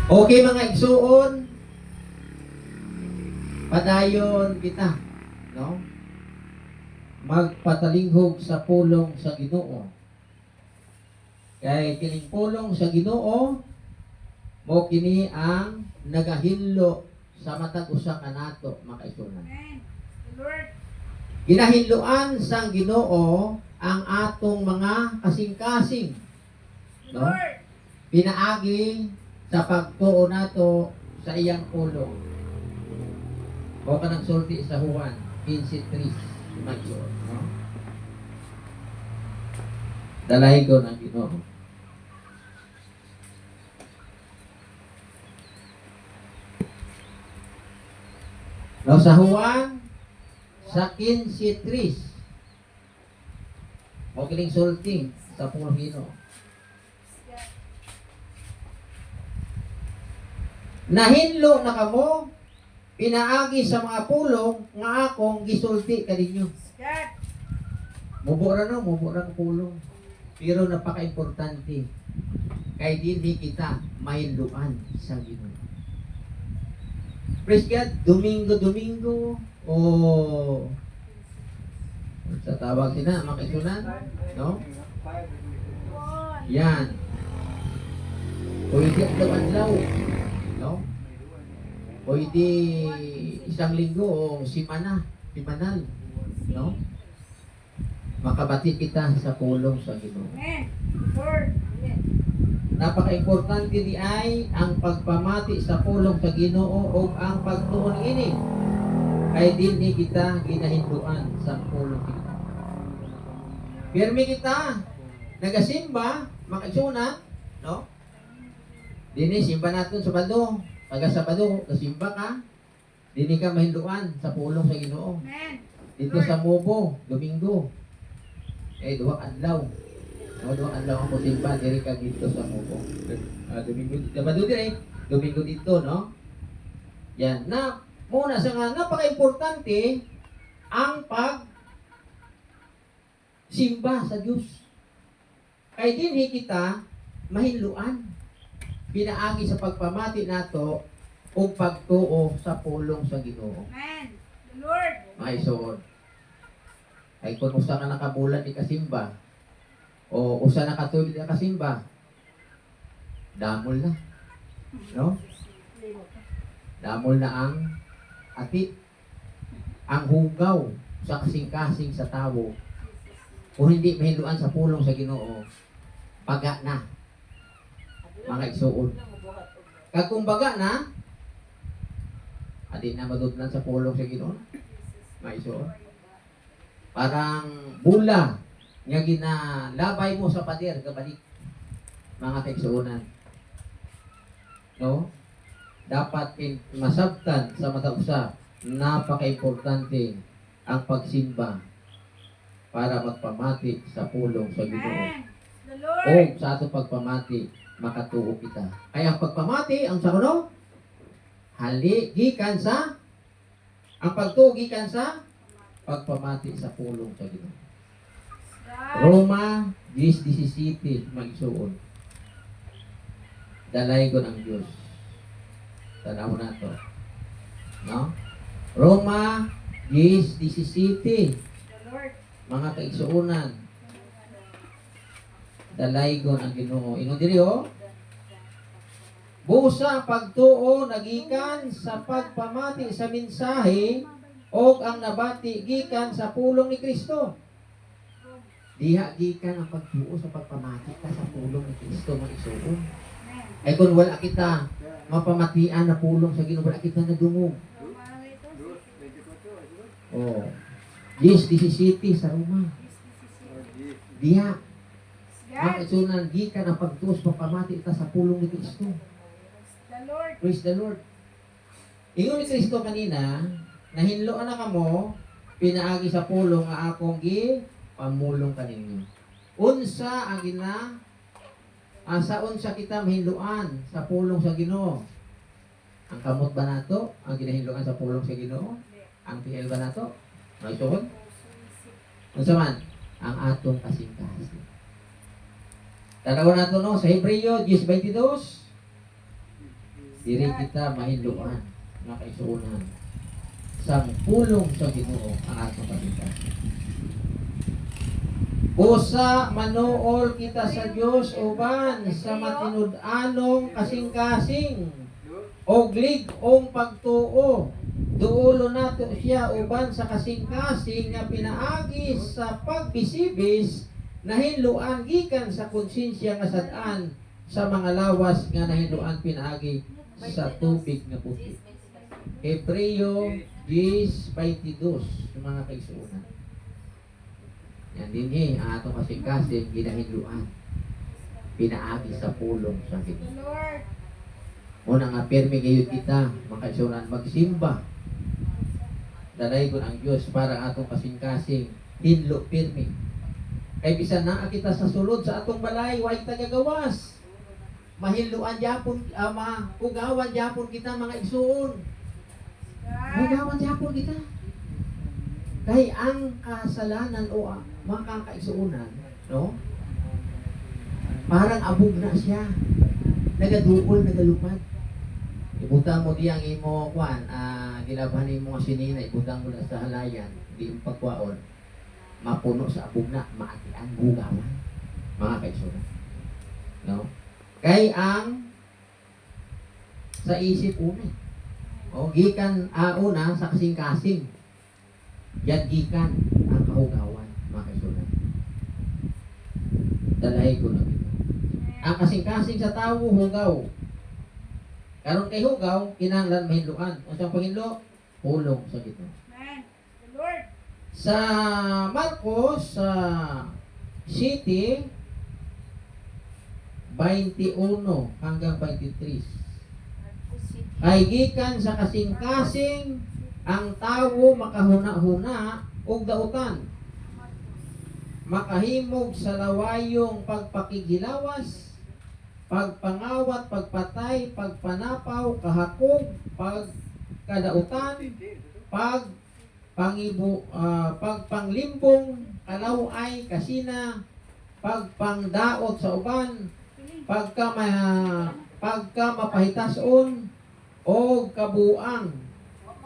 Okay mga igsuon, padayon kita, no? Magpatalinghog sa pulong sa Ginoo. Kay kining pulong sa Ginoo mo kini ang nagahinlo sa matag usa kanato mga igsuon. Lord. Ginahinluan sang Ginoo ang atong mga kasing-kasing, no? Lord. Pinaagi sa pagtuo nato sa iyang pulong. O ka nagsulti sa Juan 15:3 Magyo, no? Dalay ko ng Ginoo. No, sa Juan sa 15:3 o kining sulti sa pulhino. Nahinlo na kamo pinaagi sa mga pulong nga akong gisulti kaninyo. God. Mubura ng pulong. Pero napaka-importante. Kay dinhi kita mahinluan sa Ginoo. Praise God, Domingo o sa tawag sina mga kaisunan, no? Yan. Pwede adlaw, no? Pwede isang linggo o simanal, no? Makabati kita sa pulong sa Ginoo. Amen. Lord. Amen. Napaka-importante di ay ang pagpamati sa pulong sa Ginoo o ang pagtuon ini. Kay dinhi kita ginahinduan sa pulong kita. Pirmi kita nagasimba, makaisuna, no? Dinhi simba naton sa Sabado. Taga Sabado, kasimba ka. Dinhi ka mahinduan sa pulong sa Ginoo. Amen. Dito sa Mobo, Domingo. Duha adlaw. Duha adlaw ang simba diri ka dito sa Mobo. Domingo, Sabado dire, Domingo dito, no? Yan. Na muna sa nga napaka-importante ang pag simba sa Dios. Kay dinhi kita mahinluan. Pinaagi sa pagpamati nato o pagtuo sa pulong sa Ginoo. Amen. Lord. Ay soon. Ay kung usa ka nakabulan di kasimba o usa nakatuloy di kasimba, damol na. No? Damol na ang ati, ang hugaw sa kasing-kasing sa tawo. Kung hindi mahinluan sa pulong sa Ginoo, paga na. Mga igsuon. Kag kumbaga na, adi na madudlan sa pulong sa Ginoo. Mga igsuon. Parang bula nga ginalabay mo sa pader kabalik. Mga kaigsuonan. No? Dapat masabtan sa mata usa. Napaka-importante ang pagsimba para magpamati sa pulong sa Ginoo. Amen. The Lord. O sa ato pagpamati makatuo kita. Kaya ang pagpamati ang sa kuno gikan sa ang pagtuo gikan sa pagpamati sa pulong sa Ginoo. God. Roma 10:17 magsuon. Dalay ko ng Diyos. Tanaw na to. No? Roma 10:17 The Lord. mga kaigsuonan. Dalay ko ng Ginoo. Ino diri oh. Busa pagtuo nagikan sa pagpamati sa mensahe o ang nabati gikan sa pulong ni Kristo. Diha gikan ang pagtuo sa pagpamati ka sa pulong ni Kristo magsuon. Ay kung wala kita mapamatian na pulong sa Ginoo, wala kita nadungog. Oh. 10:17 sa Roma. Diha God. makasunan gikan ang pagtuo sa pagpamati ka sa pulong ni Kristo. The Lord. Praise the Lord. Ingon ni Kristo kanina, nahinloan na kamo, pinaagi sa pulong nga akong pamulong kaninyo. Unsa ang sa unsa kita mahinluan sa pulong sa Ginoo? Ang kamot ba nato ang ginahinluan sa pulong sa Ginoo? Ang PL ba nato? May suhod? Unsa man? Ang atong kasing-kasing. Tanaw nato no sa Hebreo 10:22. diri kita mahinluan nga kaisuunan sa pulong sa Ginoo ang atong kapintasan. Busa manuol kita sa Dios uban sa matinud-anong kasing-kasing og lig-ong pagtuo. Duulo nato siya uban sa kasing-kasing nga pinaagi sa pagbisibis nahinluan gikan sa konsensya nga sad-an sa mga lawas nga nahinluan pinaagi sa tubig nga puti. Hebreo 10:22 sa mga kaisuunan. Yan din ang atong kasing-kasing ginahinluan pinaagi sa pulong sa The Ginoo. Lord. Una nga pirmi gayud kita makaisunan magsimba. Dalay ko ang Dios para atong kasing-kasing hinlo pirmi. Kay bisan naa kita sa sulod sa atong balay way tagagawas. Mahinluan gyapon mahugawan gyapon kita mga igsoon. God. Hugawan gyapon kita. Kay ang kasalanan o mga kaisuunan, no? Parang abog na siya. Nagaduol, nagalupad. Ibutang mo diyang imo kwan, gilabhan mo nga sinina, ibutang mo na sa halayan, di mo pagkwaon. Mapuno sa abog na, maatian, hugawan. Mga kaisuunan. No? Kay ang sa isip unay. O gikan una sa kasing-kasing. Yan gikan ang kahugawan, mga kaisunan. Dalahi ko na ito. Ang kasing-kasing sa tao, hugaw. Karon kay hugaw, kinahanglan mahinluan. Ang siyang panghinlo, pulong sa gitna. Amen. The Lord. Sa Marcos, sa City, 21 hanggang 23. Kay gikan sa kasing-kasing, ang tawo makahuna-huna og dautan. Makahimog sa lawayong pagpakigilawas, pagpangawat, pagpatay, pagpanapaw, kahakog, pagkadautan, pagpanglimbong, kalaway, kasina, pagpangdaot sa uban, pagkamapahitason, o kabuang.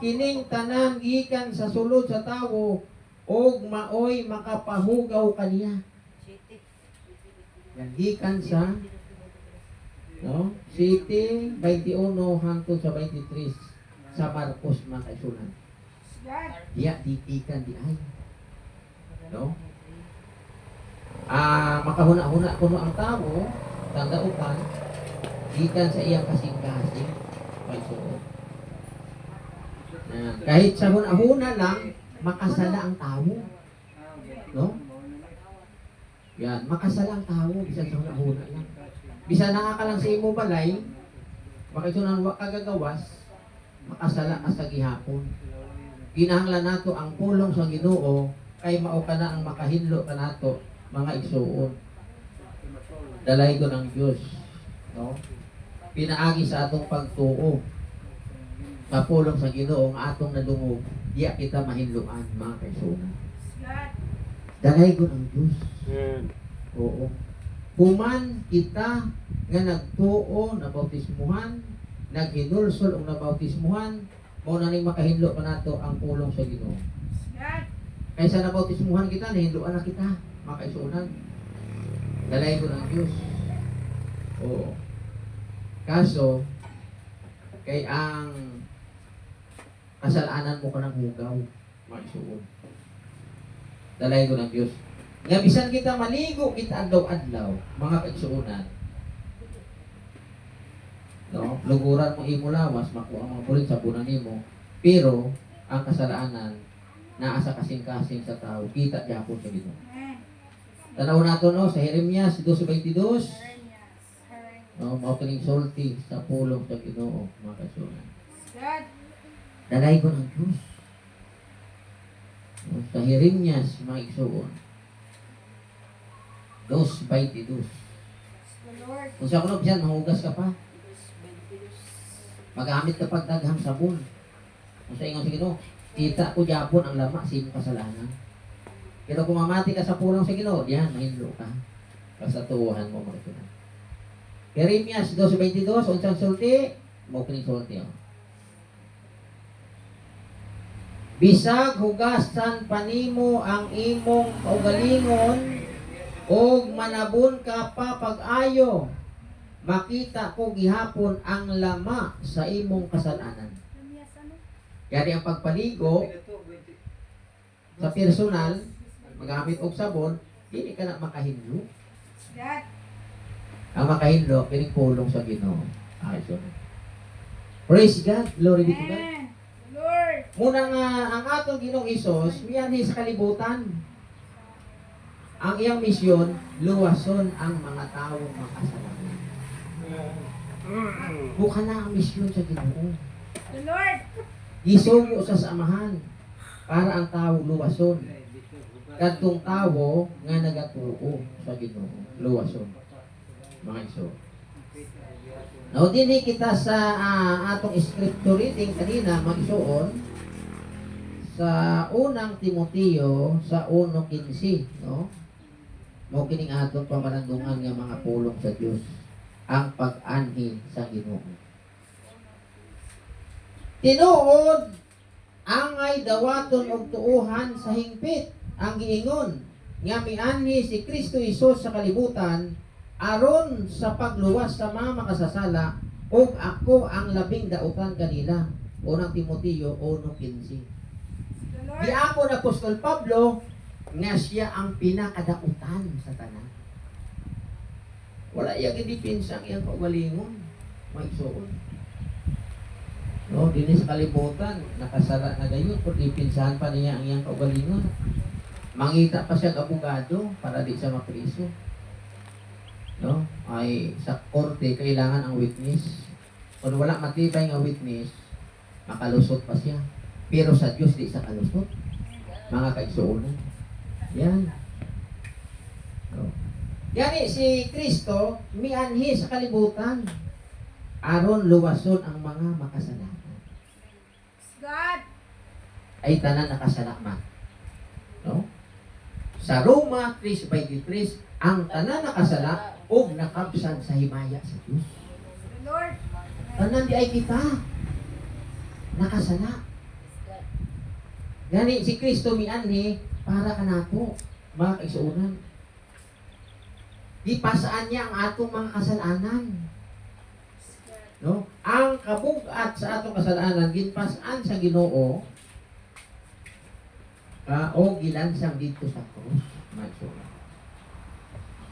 Kining tanan gikan sa sulod sa tawo og maoy makapahugaw kaniya. Yan gikan sa City 21 hangtod sa 23 sa Marcos mga kaisunan. God. Diya titikan di ay. No? Makahuna-huna kuno ang tawo tandautan gikan sa iyang kasing-kasing kaisunan. Kahit sa huna-huna lang, makasala ang tao. No? Yan, makasala ang tao, bisan sa huna-huna lang. Bisan nakaka lang sa imo balay, makisunan wa kagagawas, makasala ka sa gihapon. Kinahanglan nato ang pulong sa Ginoo, kay mao ka na ang makahinlo ka nato, mga igsuon. Dalay ko ng Diyos. No? Pinaagi sa atong pagtuo. Kapulong sa Ginoo ang atong nadungog, diya kita mahinluan, mga kaisunan. God. Dalay ko ng Diyos. Oo. Human kita nga nagtuo, nabautismuhan, naghinulsol o nabautismuhan, mo na ning makahinlo pa nato ang pulong sa Ginoo. God. Kaysa nabautismuhan kita, nahinluan na kita, mga kaisunan. Dalay ko ng Diyos. Oo. Kaso, kay ang kasalanan mo ka ng hugaw, magsuon. Dalay ko ng Diyos. Nga bisan kita maligo, kita adlaw-adlaw, mga kaigsuunan. No? Luguran mo imo lawas, makuha mga pulit sa punan nimo. Pero, ang kasalanan, naa sa kasing-kasing sa tao, kita gyapon sa Ginoo. Amen. Tanaw nato no, sa Jeremias 12:22, Yes. no, mao kining sulti sa pulong sa Ginoo, mga kaigsuunan. God. Dalay ko ng Diyos. Sa Jeremias, mga igsuon. 2:22. The Lord. Kung sa kuno, bisan, mahugas ka pa. Magamit ka pag daghang sabon. Kung sa ingon sa Ginoo, kita ko gyapon ang lama sa imong kasalanan. Pero kung mamati ka sa pulong sa Ginoo, diyan, mahinlo ka. Basta tuuhan mo, mga ito. Jeremias 2:22, unsang sulti, mo kinisulti oh. Bisag hugasan panimo ang imong kaugalingon og manabon ka pa pag-ayo, makita ko gihapon ang lama sa imong kasalanan. Kaya ang pagpaligo sa personal, magamit og sabon, dili ka na makahinlo. God. Ang makahinlo, kining pulong sa Ginoo. Okay, so. Praise God, glory be to God. Amen. Lord. Muna nga, ang atong Ginoong Isos, miyanhi sa kalibutan. Ang iyang misyon, luwason ang mga taong makasalanan. Buka na ang misyon sa Ginoo. The Lord. Isugo sa samahan para ang tao luwason. Kadtong tao nga nagatuo sa Ginoo, luwason. Mga iso. Now, dinhi kita sa atong scripture reading kanina, mag-isuon sa unang Timoteo sa 1:15, no? Mo kining atong pamanandungan nga mga pulong sa Dios, ang pag-anhi sa Ginoo. Tinuod angay dawaton og tuuhan sa hingpit ang giingon nga mianhi si Kristo Hesus sa kalibutan aron sa pagluwas sa mga makasasala ug ako ang labing dautan kanila. Unang Timoteo 1:15. The Lord. Giako na Apostol Pablo nga siya ang pinakadautan sa tanan. Wala iya gidipinsa ang iyang kaugalingon. Maigsuon. No, dinhi sa kalibutan, nakasala na gayon kung dipinsahan pa niya ang iyang kaugalingon. Mangita pa siya abogado para di siya mapriso. No? Ay sa korte kailangan ang witness. Kung wala matibay nga witness, makalusot pa siya. Pero sa Diyos di sa kalusot. Mga kaigsuonan. Yan. No? Yani si Kristo mianhi sa kalibutan aron luwason ang mga makasalanan. God. Ay tanan nakasalaman. No? Sa Roma 3:23, ang tanan nakasala ug nakabsan sa himaya sa Dios. The Lord. Tanan di ay kita nakasala. Gani si Kristo mianhi para kanato, mga kaigsuonan. Di pasaan niya ang atong mga kasalanan. No? Ang kabugat sa atong kasalanan ginpasaan sa Ginoo o gilansang dito sa krus. Mga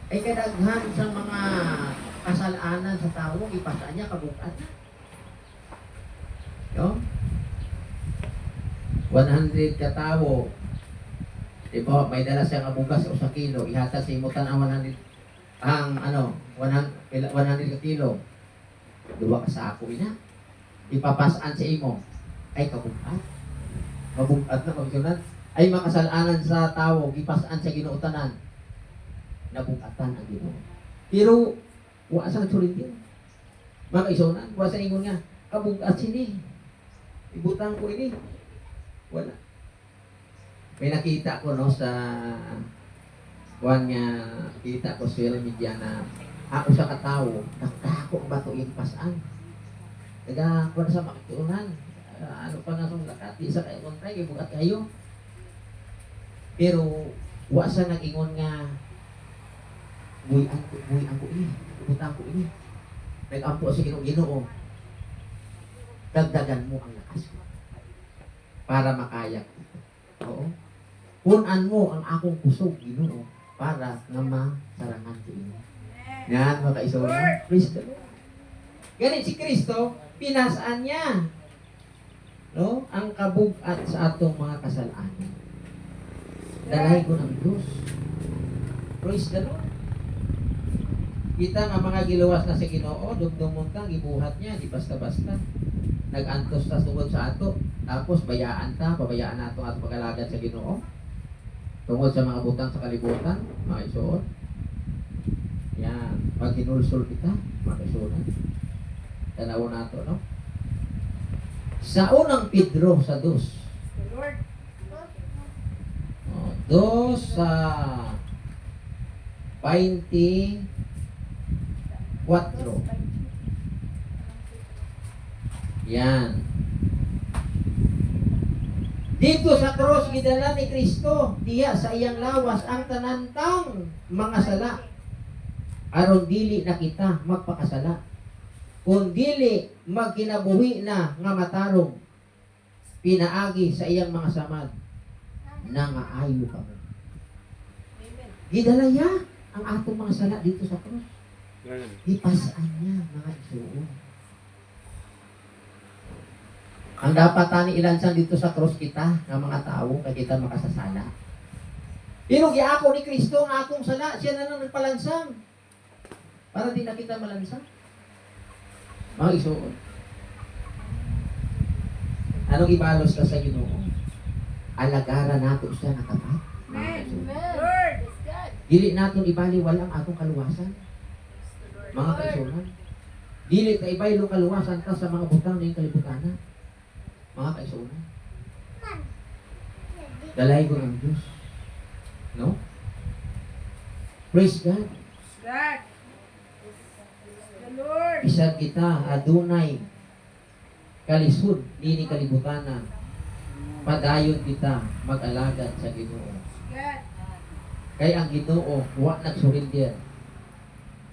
ay kadaghan sa mga kasalanan sa tao, ipasaan niya kabugat. No? 100 ka tao. Di ba, may dala siyang abugas o sa kilo, ihatag sa imutan ang 100 100 ka kilo. Duwa ka sa ako ina. Ipapasaan sa imo. Ay kabugat. Mabugat na pagsunan. Ay makasalanan sa tao, ipasaan sa Ginoo tanan. Nabugatan ang Ginoo. Pero wa sa nagsulitin. Mga isonan, wa sa ingon nga, kabugat sini. Ibutang ko ini. Wala. May nakita ko no sa nga kita ko sa media na ako sa katawo, nakako ba ito yung pasaan? Kaya kung sa makituunan, ano pa nga itong lakat, di sa kayo kontray, ibugat kayo. Pero, wa sa nag-ingon nga, buhian ko ini, ibutang ko ini. Nag-ampo sa Ginoo, dagdagan mo ang lakas ko para makaya ko. Oo. Punan mo ang akong kusog, Ginoo, para nga masarangan ko ini. Yan, mga kaisunan. Praise the Lord. Ganit si Kristo, pinasaan niya, no, ang kabugat sa atong mga kasalanan. Dalahi ko ng Diyos. Praise the Lord. Kita nga mga giluwas na si Ginoo, dumdumon ka, gibuhat niya, di basta-basta. Nag-antos ta tungod sa ato, tapos bayaan ta, pabayaan nato ato pag-alagad sa Ginoo. Tungod sa mga butang sa kalibutan, mga isuot. Yan, pag hinulsol kita, mga isuot. Tanaw nato, no? Sa unang Pedro, sa 2. The Lord. 2 sa 24. Yan. Dito sa cross gidala ni Kristo diya sa iyang lawas ang tanantang mga sala. Aron dili na kita magpakasala. Kung dili magkinabuhi na nga matarong pinaagi sa iyang mga samad nangaayo ka mo. Gidala niya ang atong mga sala dito sa cross. Ipasaan niya mga isuon. Ang dapat tani ilansan dito sa cross kita ng mga tao kay kita makasasala. Pero giako ni Kristo ang atong sala, siya na lang nagpalansang. Para di na kita malansang. Mga isuon. Anong ibalos ka sa Ginoo? Alagara nato siya nakapat. Amen. Lord. Dili naton ibaliwala ang atong kaluwasan. Mga kaisunan. Dili ta ibaylo kaluwasan ka sa mga butang ning kalibutan. Mga kaisunan. Dalay ko ng Diyos. No? Praise God. God. The Lord. Isa kita adunay kalisod nini kalibutana. Padayon kita mag-alagad sa Ginoo. God. Kay ang Ginoo wa nagsurrender.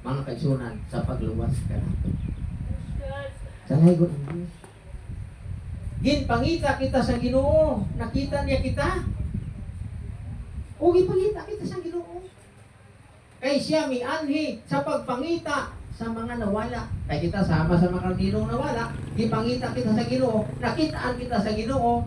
Mga kaisunan sa pagluwas kanato. Dalay ko ng Diyos. Ginpangita kita sa Ginoo. Nakita niya kita. O ginpangita kita sa Ginoo. Kay siya mianhi sa pagpangita sa mga nawala. Kay kita sama sa mga karnirong nawala. Ginpangita kita sa Ginoo. Nakitaan kita sa Ginoo.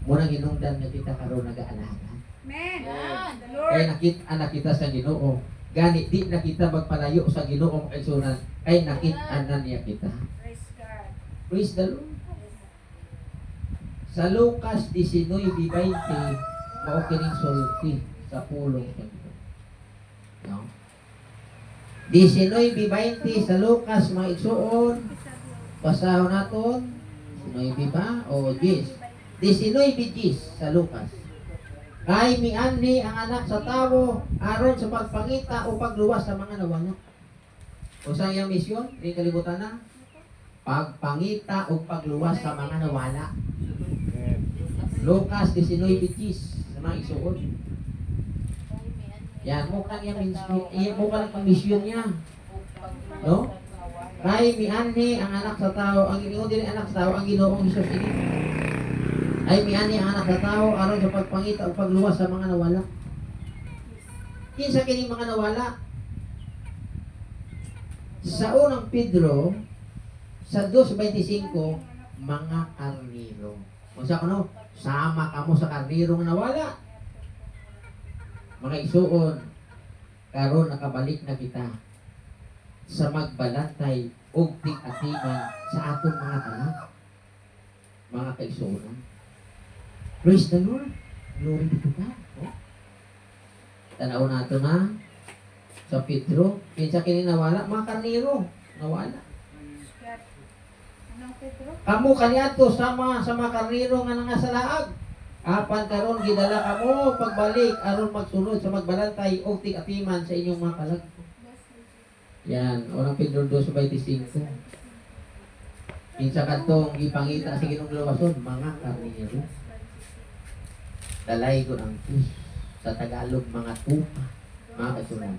Muna ginungdan nga kita karon nag-aalaga. Amen. The Kay Lord. nakitaan na kita sa Ginoo. Gani di na kita magpalayo sa Ginoo kay sunan. Kay nakitaan na niya kita. Praise God. Praise the Lord. Sa Lucas 19:20, mao kining sulti sa pulong ito. No? 19:20 sa Lucas mga igsuon. Basahon naton. 19 ba o 10? 19:10 sa Lucas. Kay mianhi ang anak sa tawo aron sa pagpangita o pagluwas sa mga nawala. O sa iyang misyon, di kalibutan na. Pagpangita o pagluwas sa mga nawala. Lucas 19:10 sa mga isuod. Yan, mukha lang misyon niya. No? Kay mianhi ang anak sa tao, ang Ginoo dili anak sa tao, ang Ginoong Hesus ini. Ay mianhi ang anak sa tao aron sa pagpangita o pagluwas sa mga nawala. Kinsa kini mga nawala? Sa unang Pedro sa 2:25 mga karniro. Unsa kuno? Sama kamo sa karniro nga nawala. Mga isuon, karon nakabalik na kita sa magbalantay og tig-atiman sa atong mga anak. Mga kaisuonan. Praise the Lord. Glory be to God. Oh. Tanaw nato na sa Pedro, kinsa kini nawala, mga karniro nawala. God. Anong Pedro? Kamu kaniadto sama sa mga karniro nga nangasalaag. Apan karon gidala kamo pagbalik aron magsunod sa magbalantay og tig-atiman sa inyong mga kalag. Yan, unang Pedro 2:25. Kinsa kadtong ipangita sa Ginoong luwason, mga karniro. Dalay ko ang Diyos. Sa Tagalog, mga tupa, mga kasunan.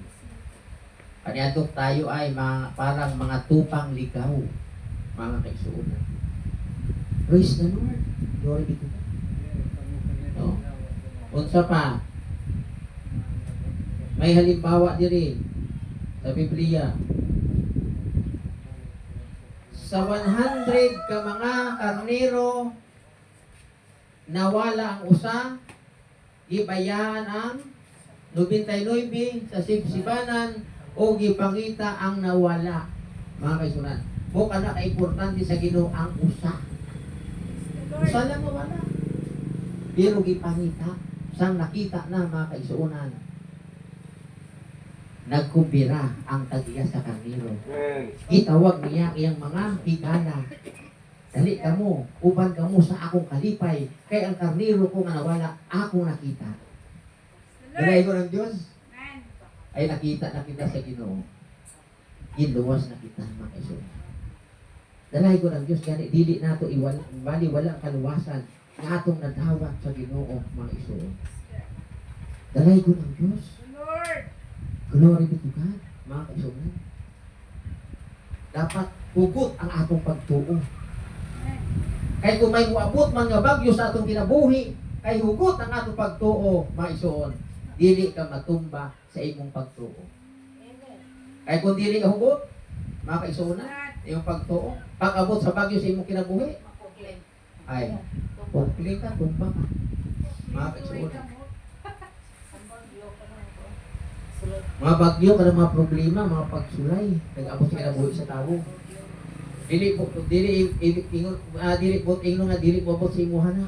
Kaniadtok tayo ay parang mga tupang ligaw, mga kaisunan. Praise the Lord. Glory be to God. No? Unsa pa? May halimbawa diri sa Biblia. Sa 100 ka mga karnero, nawala ang usa, gibayaan ang 99 sa sibsibanan o gipangita ang nawala. Mga kaisunan, bukan na ka-importante sa Ginoo ang usa. Usa lang nawala. Pero gipangita, sang nakita na mga kaisunan, nagkumbira ang tagiya sa karniro. Itawag niya iyang mga higala. Dali kamo, uban kamo sa akong kalipay, kay ang karniro ko nga nawala, akong nakita. Dalay ko ng Diyos, Amen. ay nakita na kita sa Ginoo. Giluwas na kita, mga kaisunan. Dalay ko ng Diyos, gani, dili nato bali walang kaluwasan nga atong nadawat sa Ginoo, mga isuon. Dalay ko ng Diyos. Lord. Glory be to God, mga kaisunan. Dapat hugot ang atong pagtuo. Amen. Kay kung may muabot man nga bagyo sa atong kinabuhi, kay hugot ang atong pagtuo, mga isuon. Dili ka matumba sa imong pagtuo. Kay kung dili ka hugot, mga kaisunan, yung pagtuo, pag-abot sa bagyo sa imong kinabuhi, ay, pukli ka, tumba ka. Mga kaisunan. Mga bagyo, kada mga problema, mga pagsulay, nag-abot sa kinabuhi sa tao. Dili po abot sa imuha na.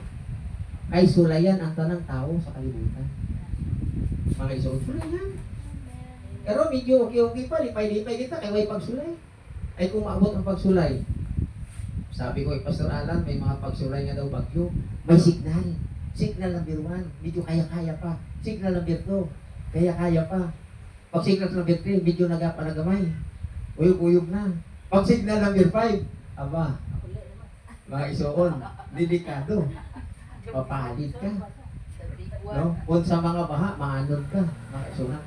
Ay sulayan ang tanang tao sa kalibutan. Mga isuon, sulayan. Pero medyo okay pa, lipay-lipay kita, kaya may pagsulay. Ay kung maabot ang pagsulay, sabi ko, Pastor Alan, may mga pagsulay nga daw bagyo. May signal. Signal number 1, medyo kaya-kaya pa. Signal number 2, kaya-kaya pa. Pag signal number 3, medyo nagagamay. Uyog-uyog na. Pag signal number 5, aba, mga isuon, delikado. Papalit ka. No? Kung sa mga baha, maanod ka. Mga isuon.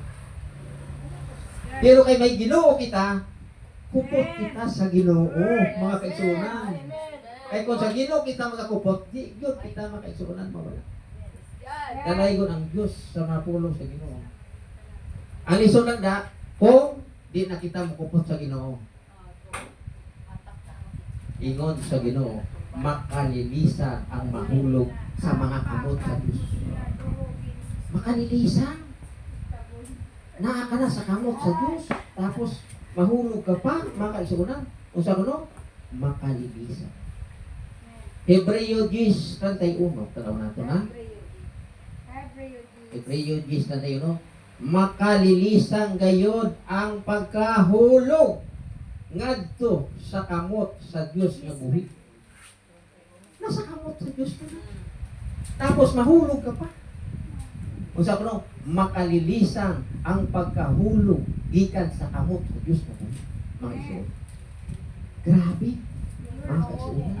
Pero kay may Ginoo kita, kupot kita sa Ginoo, mga kaisunan. Kay kung sa Ginoo kita magkakupot, di yun kita mga kaisunan mawala. Dalay ko ng Diyos sa mapulong sa Ginoo. Ang lisod lang da, kung di na kita makupot sa Ginoo, ingon sa Ginoo, makalilisan ang mahulog sa mga kamot sa Diyos. Makalilisan. Naa ka na sa kamot sa Diyos. Tapos, mahulog ka pa, mga kaisunan. Kung sa kuno, makalilisan. Hebreo 10:31. Tanaw nato na. Hebreo 10:31. Makalilisan gayod ang pagkahulog ngadto sa kamot sa Diyos nga buhi. Nasa kamot sa Diyos ka na. Tapos mahulog ka pa. Kung sa kuno, makalilisan ang pagkahulog gikan sa kamot sa Diyos nga buhi. Mga isuon. Grabe. Mga kaisuon.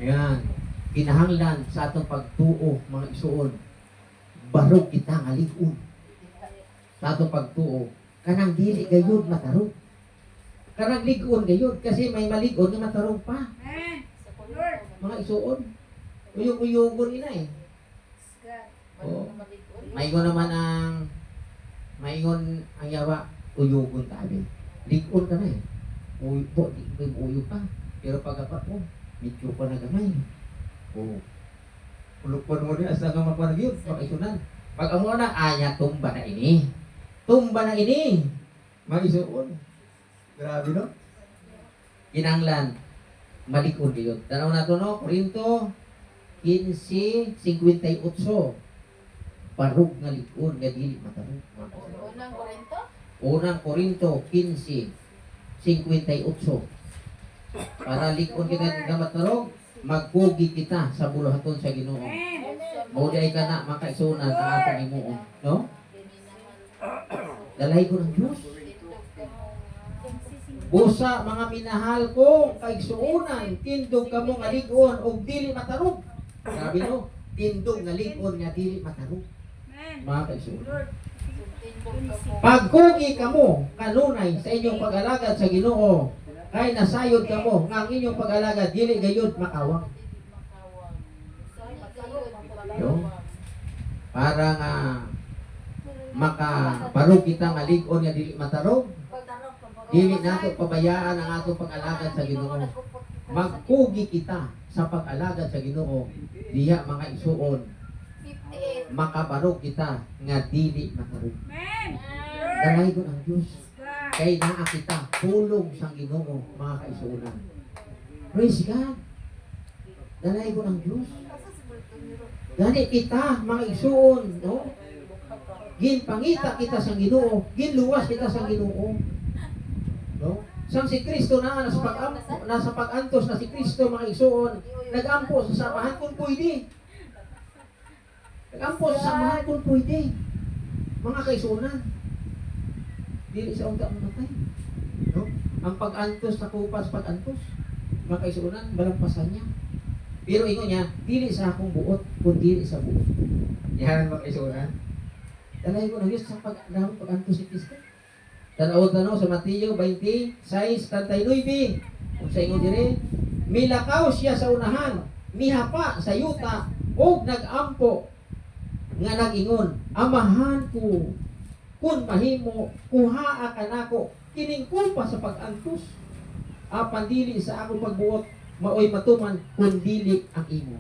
Yan. Kinahanglan sa atong pagtuo, mga isuon. Barog kita nga ligon. Sa atong pagtuo, kanang dili gayud matarog. Kanang ligon gayud kasi may maligon nga matarog pa. Amen. Lord. Mga isuon. Uyog-uyogon ina eh. Oh. Maingon naman ang yawa, uyogon ka abi. Ligon ka na eh. Uy po, di ko uyog pa. Pero pagkapat mo, medyo pa nagamay. Oh. Ulupon mo din, asa nga makuha yun, makaisunan. Pag amo na, tumba na ini. Tumba na ini. Maisuon. Grabe no? Kinanglan, malikod yun. Tanaw na to no, Korinto 15:58. Parug nga likod, nga dili matarog. Unang Korinto 15:58. Para likod kita nga matarog, magpugi kita sa buluhaton sa Ginoo. Mauday ka na makaisunan sa atong imuon, no? Dalay ko ng Diyos. Busa mga minahal ko, kaigsuunan, tindog ka mo nga ligon o dili matarog. Sabi no, tindog nga ligon nga dili matarog. Mga kaigsuunan. Pagkugi ka mo, kanunay sa inyong pag-alagad sa Ginoo, kay nasayod ka mo, nga ang inyong pag-alagad, dili gayud makawang. Yo. Para nga makabarog kita nga ligon nga dili matarog, dili nato pabayaan ang atong pag-alagad sa Ginoo. Magkugi kita sa pag-alagad sa Ginoo, diya mga isuon, makabarog kita nga dili matarog. Dalay ko ang Diyos. Kay naa kita pulong sang Ginoo, mga kaisunan. Praise God. Dalay ko ng Diyos. Gani kita, mga isuon, no? Ginpangita kita sang Ginoo, ginluwas kita sang Ginoo. No? Sang si Kristo na nasa pag-antos na si Kristo, mga isuon, nag-ampo sa samahan kung pwede. Nag-ampo sa samahan kung pwede. Mga kaisunan. Dili sa unta mamatay. No? ang pag-antos sa kupas pag-antos. Mga kaisunan, malampasan niya. Pero ingon niya, dili sa akong buot, kundi sa buot. Yan mga kaisunan. Dalay ko na Diyos sa pag-antos si Kristo. Tanaw sa Mateo 26:39. Kung sa ingon dire, milakaw siya sa unahan, mihapa sa yuta, o nag-ampo nga nag-ingon, amahan ko, kung mahimo, kuhaa ka nako, kining kumpa sa pag-antos. Apan dili sa akong pagbuot, maoy matuman, kung dili ang imo.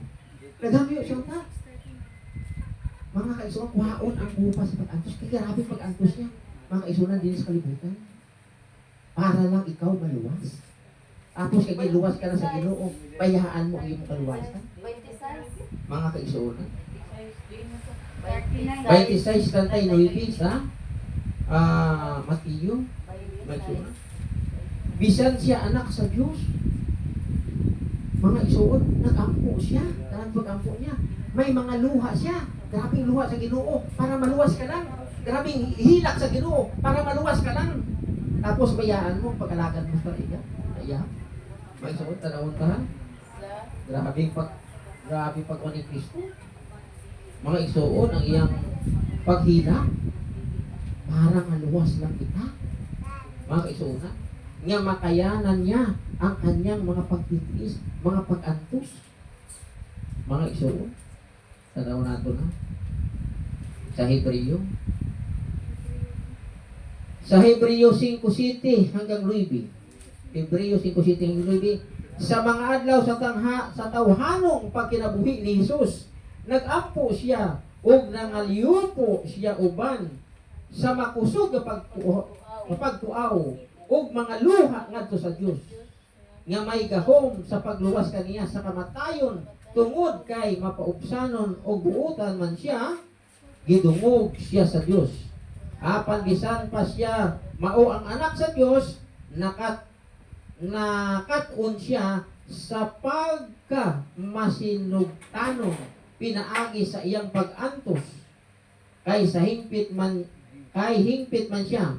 Naghamyo siya ta. Mga kaisunan, kuhaon ang bupa sa pag-antos. Kaya grabe pag-antos niya. Mga kaisunan din sa kalibutan. Para lang ikaw maluwas. Tapos kaya luwas ka na sa Ginoo, bayaan mo ang iyong kaluwasan. 26. Mga kaisunan. 26. 26:39 sa Mateo. Mateo. Bisan siya anak sa Diyos. Mga isuon, nag-ampo siya. Karang pag-ampo niya. May mga luha siya. Grabing luha sa Ginoo para maluwas ka lang. Grabing hilak sa Ginoo para maluwas ka lang. Tapos bayaan mo pag-alagan mo sa iya. Iya. May isuon, tanawon ka ha? Grabing pag ni Kristo. Mga isuon, ang iyang paghila para maluwas lang kita. Mga isuon, nga makayanan niya ang kanyang mga pagtitiis, mga pag-antos. Mga isuon, tanaw nato na sa Hebreo. Sa Hebreo 5:7 hanggang 9. Hebreo 5:7 hanggang 9. Sa mga adlaw sa tawhanong pagkinabuhi ni Jesus, nag-ampo siya ug nangalyupo siya uban sa makusog nga pagtuaw ug mga luha ngadto sa Dios nga may gahom sa pagluwas kaniya sa kamatayon tungod kay mapaubsanon o buutan man siya, gidungog siya sa Dios. Apan bisan pa siya mao ang anak sa Dios, nakatun siya sa pagka masinugtanon pinaagi sa iyang pag-antos kay hingpit man siya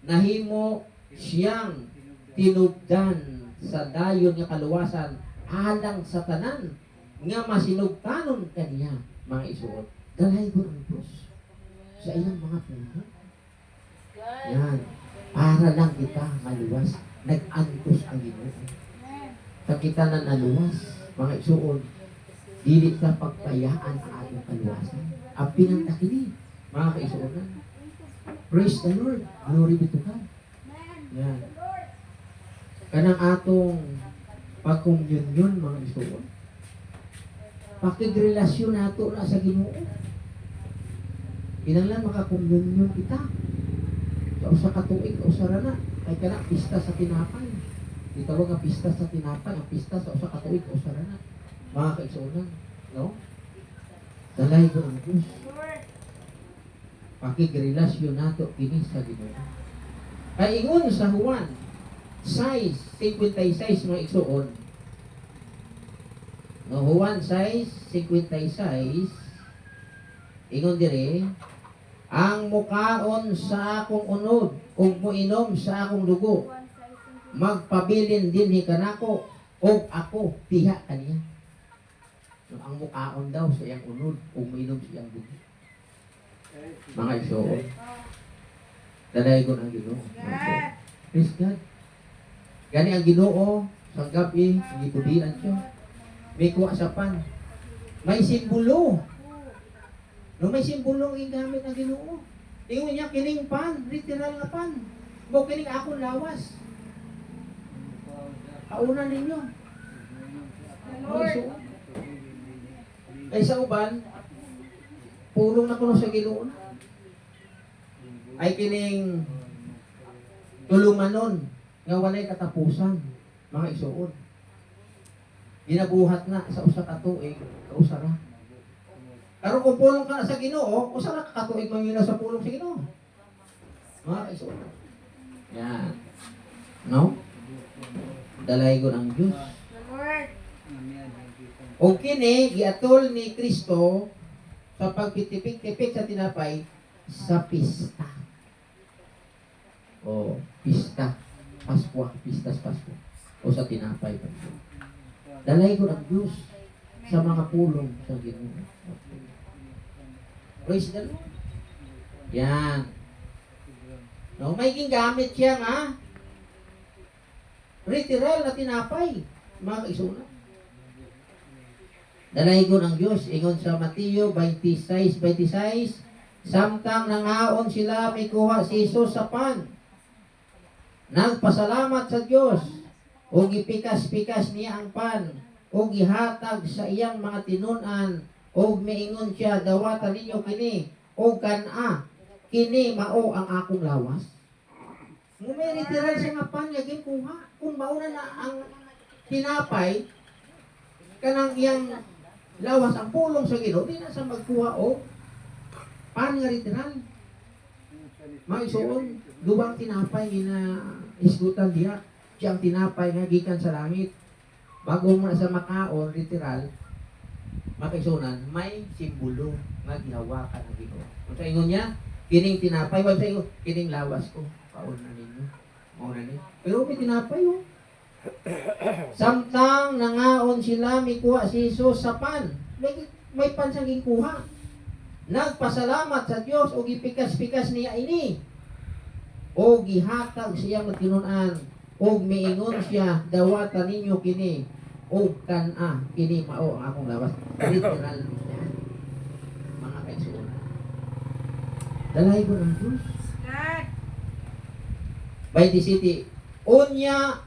nahimo siyang tinubdan sa dayon nga kaluwasan alang sa tanan nga masinugtanon kaniya. Mga isuot, dalay ko ang Diyos sa iyang mga puno. Yan, para lang kita maluwas. Nag-antos ang Ginoo. Sa kita na naluwas, mga isuot, dili sa pagpayaan ang ating kaluwasan. Apin ang takili, mga kaisuotan. Praise the Lord. Glory be to God. Yan. Kanang atong pagkomunyon mga isuon. Pakigrelasyon nato na sa Ginoo. Kinahanglan makakomunyon kita. Sa usa ka tuig o usa ra na kay kana pista sa tinapay. Itawag nga pista sa tinapay, ang pista sa usa ka tuig o usa ra na. Mga kaigsuonan, no? Dalay ko ang Diyos. Pakigrelasyon nato kini sa Ginoo. Kay ingon sa Juan 6:56 mga igsuon. No, Juan 6:56 ingon dire, ang mukaon sa akong unod ug moinom sa akong dugo magpabilin dinhi kanako ug ako diha kaniya. No, ang mukaon daw sa iyang unod ug moinom sa iyang dugo. Mga igsuon, dalay ko ang Ginoo. Praise God. Gani ang Ginoo sa gabi, gibudian siya. May kuha sa pan. May simbolo. No, may simbolo ang gamit ng Ginoo. Tingnan niya, kining pan, literal na pan. Bo kining akong lawas. Kaunan ninyo. Ay sa uban, pulong na kuno sa Ginoo na. Ay kining tulumanon nga walay katapusan, mga isuon. Ginabuhat na sa usa ka tuig, kausa ra. Pero kung pulong ka na sa Ginoo, usa ra ka katuig man yun sa pulong sa Ginoo. Mga isuon. Yan. No? Dalay ko ng Diyos. O kini, giatol ni Kristo sa pagpitipik-tipik sa tinapay sa pista. O, pista. Pasko, pistas Pasko, o sa tinapay pa. Dalay ko ng Diyos sa mga pulong sa Ginoo. Praise the Lord. Yan. No, may gingamit siya nga literal na tinapay, mga kaisuna. Dalay ko ng Diyos, ingon sa Mateo 26:26, samtang nangaon sila, may kuha si Jesus sa pan. Nagpasalamat sa Diyos, o gipikas-pikas niya ang pan, o gihatag sa iyang mga tinunan, o miingon siya, dawatan ninyo kini, o kana, kini mao ang akong lawas. May literal siya nga pan, nga kuha. Kung mauna na ang tinapay, kanang iyang lawas ang pulong sa Ginoo, di na sa magkuha o pan nga literal. Mga isuon, lubang tinapay gina isgutan diya. Siyang tinapay nga gikan sa langit. Bago mo na sa makaon, literal, makaisunan, may simbolo nga gihawakan ang Ginoo. Kung sa ingon niya, kining tinapay, wag sa ingon, kining lawas ko. Kaon na ninyo. Mauna ninyo. Pero may tinapay oh. Samtang nangaon sila, may kuha si Jesus sa pan. May pan siyang gikuha. Nagpasalamat sa Diyos o gipikas-pikas niya ini. O gihatag siyang tinunan. O miingon siya, dawatan ninyo kini. O kana, kini mao ang akong lawas. Literal niya. Mga kaisunan. Dalay ko ng Diyos. God. 27. Unya,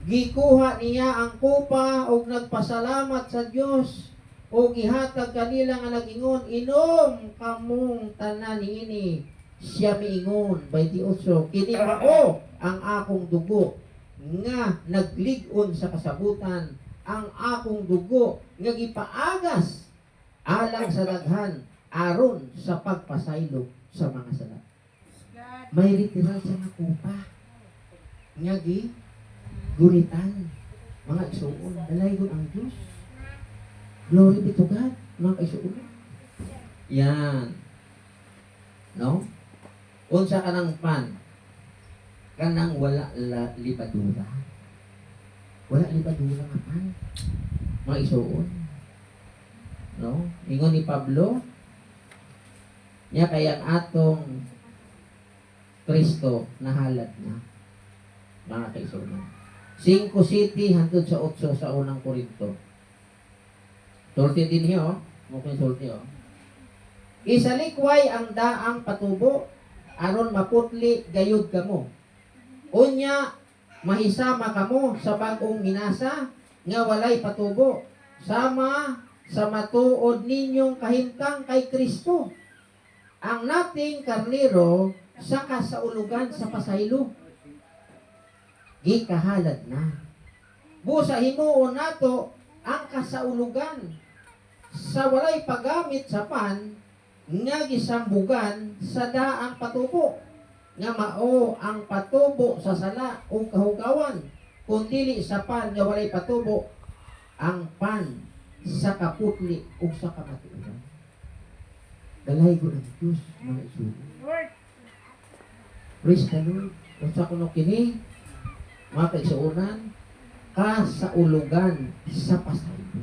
gikuha niya ang kupa o nagpasalamat sa Diyos o gihatag kanila nga nag-ingon, inom kamong tanan niini. Siya miingon, 28, kini mao ang akong dugo nga naglig-on sa kasabutan, ang akong dugo nga gipaagas alang sa daghan aron sa pagpasaylo sa mga sala. God. May literal siya nga kupa nga gunitan, mga isuon, dalaygon ang Diyos. Glory be to God, mga isuon. Yan. No? Unsa ka ng pan, kanang wala libadura. Wala libadura nga pan, mga isuon. No? Ingon ni Pablo, niya kayang atong Kristo nahalad na, mga kaisunan. 5:7 hangtod sa 8 sa unang Korinto. Sulti din niyo, mukhang sulti oh. Isalikway ang daang patubo, aron maputli gayud kamo. Unya, mahisama kamo sa bagong minasa, nga walay patubo, sama sa matuod ninyong kahimtang kay Kristo. Ang nating karnero, sa kasaulugan sa pasaylo. Gikahalad na. Busa hinuon nato ang kasaulugan sa walay paggamit sa pan nga gisambugan sa daang patubo nga mao ang patubo sa sala o kahugawan kung dili sa pan nga walay patubo ang pan sa kaputli o sa kamatuoran. Dalay ko ng Diyos mga isugo. Lord. Praise the Lord. Kung sa kuno kini mga kaisuunan, kasaulugan sa pasaylo.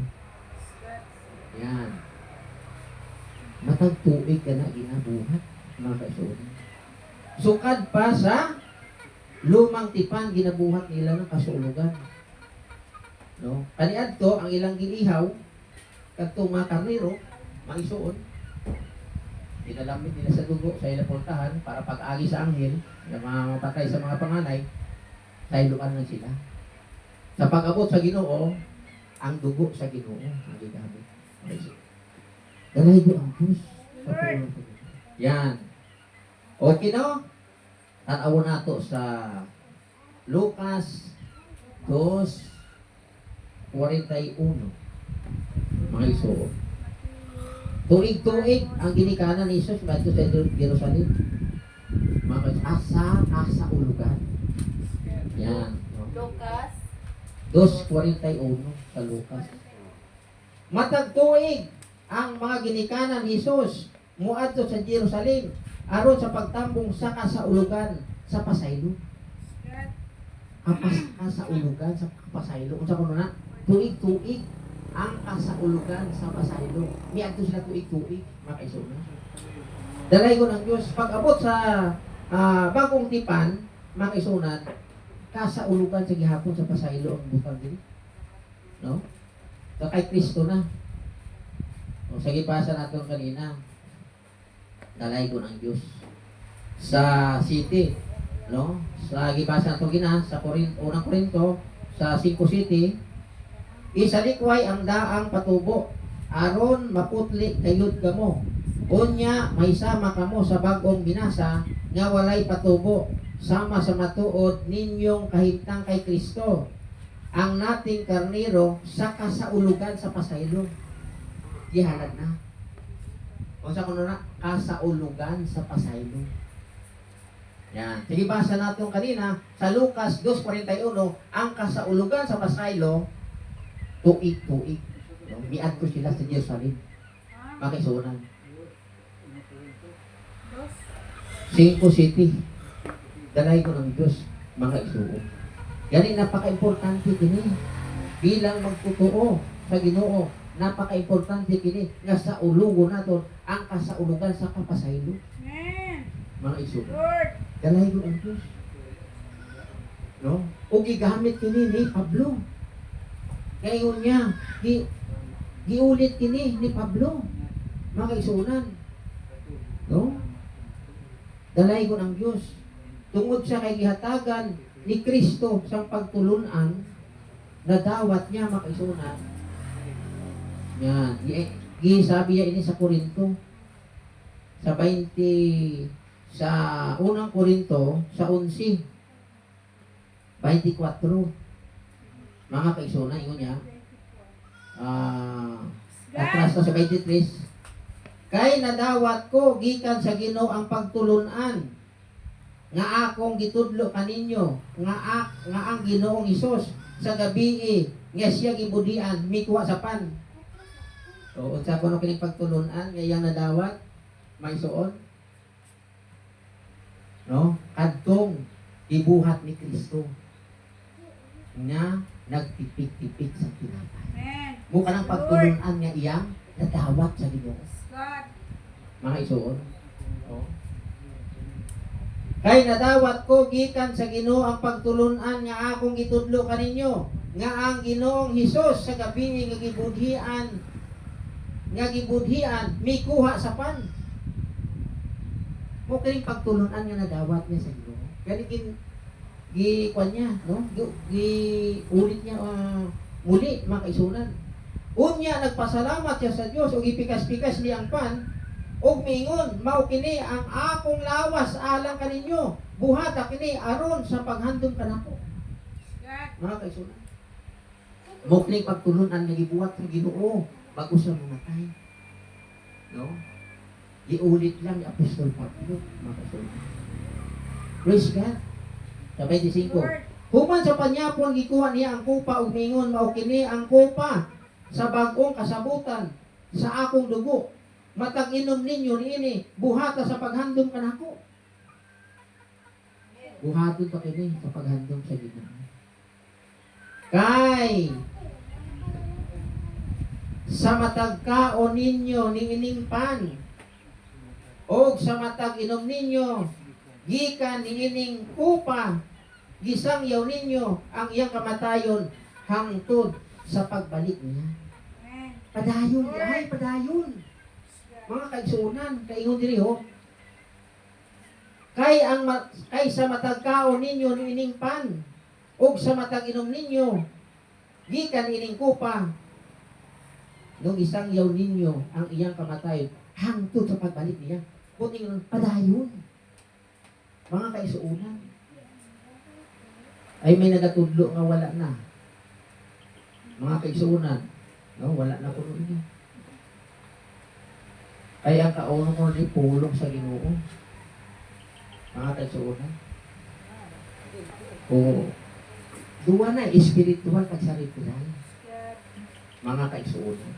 Yan. Matag tuig ka na ginabuhat, mga kaisuunan. Sukad pa sa lumang tipan, ginabuhat nila ng kasulugan. No? Kaniadto, ang ilang gilihaw, kadtong mga karnero, mga isuon, ginalamit nila sa dugo, sa ilang portahan, para pag-agi sa anghel, na mapatay sa mga panganay, sayluan lang sila. Sa pag-abot sa Ginoo, ang dugo sa Ginoo ang gigamit. Dalay ko ang Diyos sa tulong ko. Yan. Okay no? Tanaw nato sa Lucas 2:41. Mga isuo. Tuig-tuig ang ginikanan ni Jesus bago sa Jerusalem. Mga asa ulugan. Yan. Lucas 2:41 sa Lucas. Matag tuig ang mga ginikanan ni Jesus muadto sa Jerusalem aron sa pagtambong sa kasaulugan sa pasaylo. God. kasaulugan sa kapasaylo. Unsa kuno na? Tuig-tuig ang kasaulugan sa pasaylo. Miadto sila tuig-tuig, mga kaigsoon. Dalay ko ng Diyos. Pag abot sa bagong tipan, mga kaigsunan, kasaulugan sa gihapon sa pasaylo ang butang din. No? So kay Kristo na. O sa gipasa natin kanina, dalay ko ng Diyos. Sa city, no? Sa gipasa natin kina, sa unang Korinto, sa 5 city, isalikway ang daang patubo, aron maputli kayod kamo. Unya, may sama kamo sa bagong binasa, nga walay patubo, sama sa matuod ninyong kahimtang kay Kristo, ang nating karnero sa kasaulugan sa pasaylo. Gihalad na. O sa kuno na, kasaulugan sa pasaylo. Yan. Sige, basa natin kanina sa Lucas 2:41, ang kasaulugan sa pasaylo, tuig-tuig. No? Miad ko sila sa Jerusalem. Makisunan. 5 city. Dalay ko ng Diyos, mga isuo. Yan napaka-importante kini. Bilang magtotoo sa Ginoo, napaka-importante kini nga sa ulugo naton ang kasaulugan sa kapasaylo. Amen. Mga isuo. Lord. Dalay ko ng Diyos. No? O gigamit kini ni Pablo. Ngayon niya, giulit kini ni Pablo. Mga kaisunan. No? Dalay ko ng Diyos. Tungod sa kay gihatagan ni Kristo sa pagtulunan, nadawat niya mga kaisunan. Yan. Gisabi niya ini sa Korinto. Sa 20, sa unang Korinto, sa 11, 24. Mga kaisunan, ingon niya. Atras na sa 23. Kay nadawat ko gikan sa Ginoo ang pagtulunan nga akong gitudlo kaninyo nga ang Ginoong Hesus sa gabii nga siya gibudian mikuha sa pan. So unsa kuno kining pagtulunan nga iyang nadawat may suon? No? Kadtong gibuhat ni Kristo nga nagtipik-tipik sa tinapay. Amen. Mukha ng pagtulunan nga iyang nadawat sa Ginoo. God. Mga isuon. Oh. Kay nadawat ko gikan sa Ginoo ang pagtulunan nga akong gitudlo kaninyo nga ang Ginoong Hesus sa gabi nga gibudhian mikuha sa pan. Mo kining pagtulunan nga nadawat niya sa Ginoo. Kani gikuan niya, no? Ulit niya muli mga kaisunan. Unya nagpasalamat siya sa Dios ug ipikas-pikas niya ang pan ug mingon mao kini ang akong lawas alang kaninyo buhata kini aron sa paghandom kanako. God. Mga kaisunan. Mo kini pagtulunan nga gibuhat sa Ginoo bago siya mamatay. No? Giulit lang ni Apostol Pablo, mga kaisunan. Praise God. Sa 25. Lord. Human sa panyapon gikuha niya ang kupa ug mingon mao kini ang kupa sa bagong kasabutan sa akong dugo. Matag inom ninyo niini buhata sa paghandom kanako. Buhaton pa kini sa paghandom sa Ginoo. Kay sa matag kaon ninyo niining pan og sa matag inom ninyo gikan niining kupa gisangyaw ninyo ang iyang kamatayon hangtod sa pagbalik niya. Amen. Padayon, ay padayon. Mga kaigsunan, kaingon diri ho. Kay sa matag kaon ninyo niining pan ug sa matag inom ninyo gikan ining kupa nung isangyaw ninyo ang iyang kamatayon hangtod sa pagbalik niya. Kuning padayon. Mga kaigsunan. Ay may nagatudlo nga wala na. Mga kaigsunan, no, wala na kuno niya. Ay ang kaunong ko ni pulong sa Ginoo. Mga kaigsunan. O duwa na espiritual kag saritual. God. Mga kaigsunan.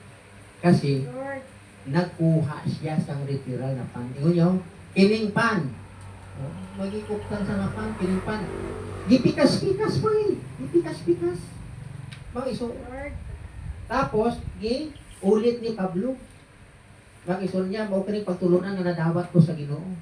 Kasi Lord. nagkuha siya sa literal na pan. Ingon niyo, kining pan. Magikuptan sa nga pan, kining pan. Gipikas-pikas pa eh. Gipikas-pikas. Mga iso. Lord. Tapos, ulit ni Pablo. Mga iso niya, mao kini pagtulunan nga nadawat ko sa Ginoo.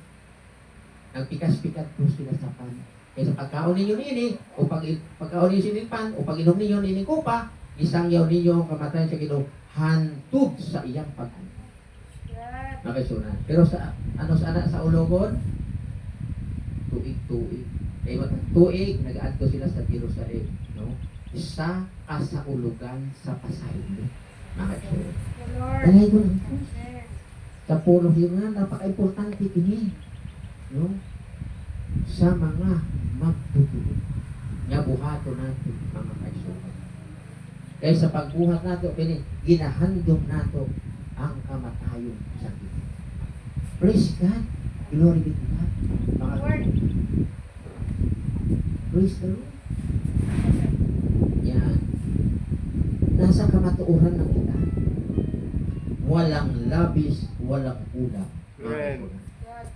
Nagpikas-pikas po sila sa pan. Kaya sa pagkaon ninyo nini, o pagkaon ninyo sinimpan, o pag-inom ninyo nini kupa, isang yaw ninyo ang kamatayan sa Ginoo, hantod sa iyang pag-ano. God. Nakisunan. Pero sa sa ulogon, tuig-tuig. Kaya tuig, nag-adto sila sa Jerusalem. No? Sa kasaulugan sa pasaylo. Nakisunan. The Lord. Dalay ko lang. Yes. Sa puno yun nga, napaka-importante kini. No? Sa mga magtutuo. Nga buhato natin, mga kaisunan. Kaya sa pagbuhat nato, ginahandom nato ang kamatayon sa Ginoo. Praise God. Glory be to God. Mga Lord. Praise the Lord. Yan. Nasa kamatuoran ng kita. Walang labis, walang kulang. Amen. God.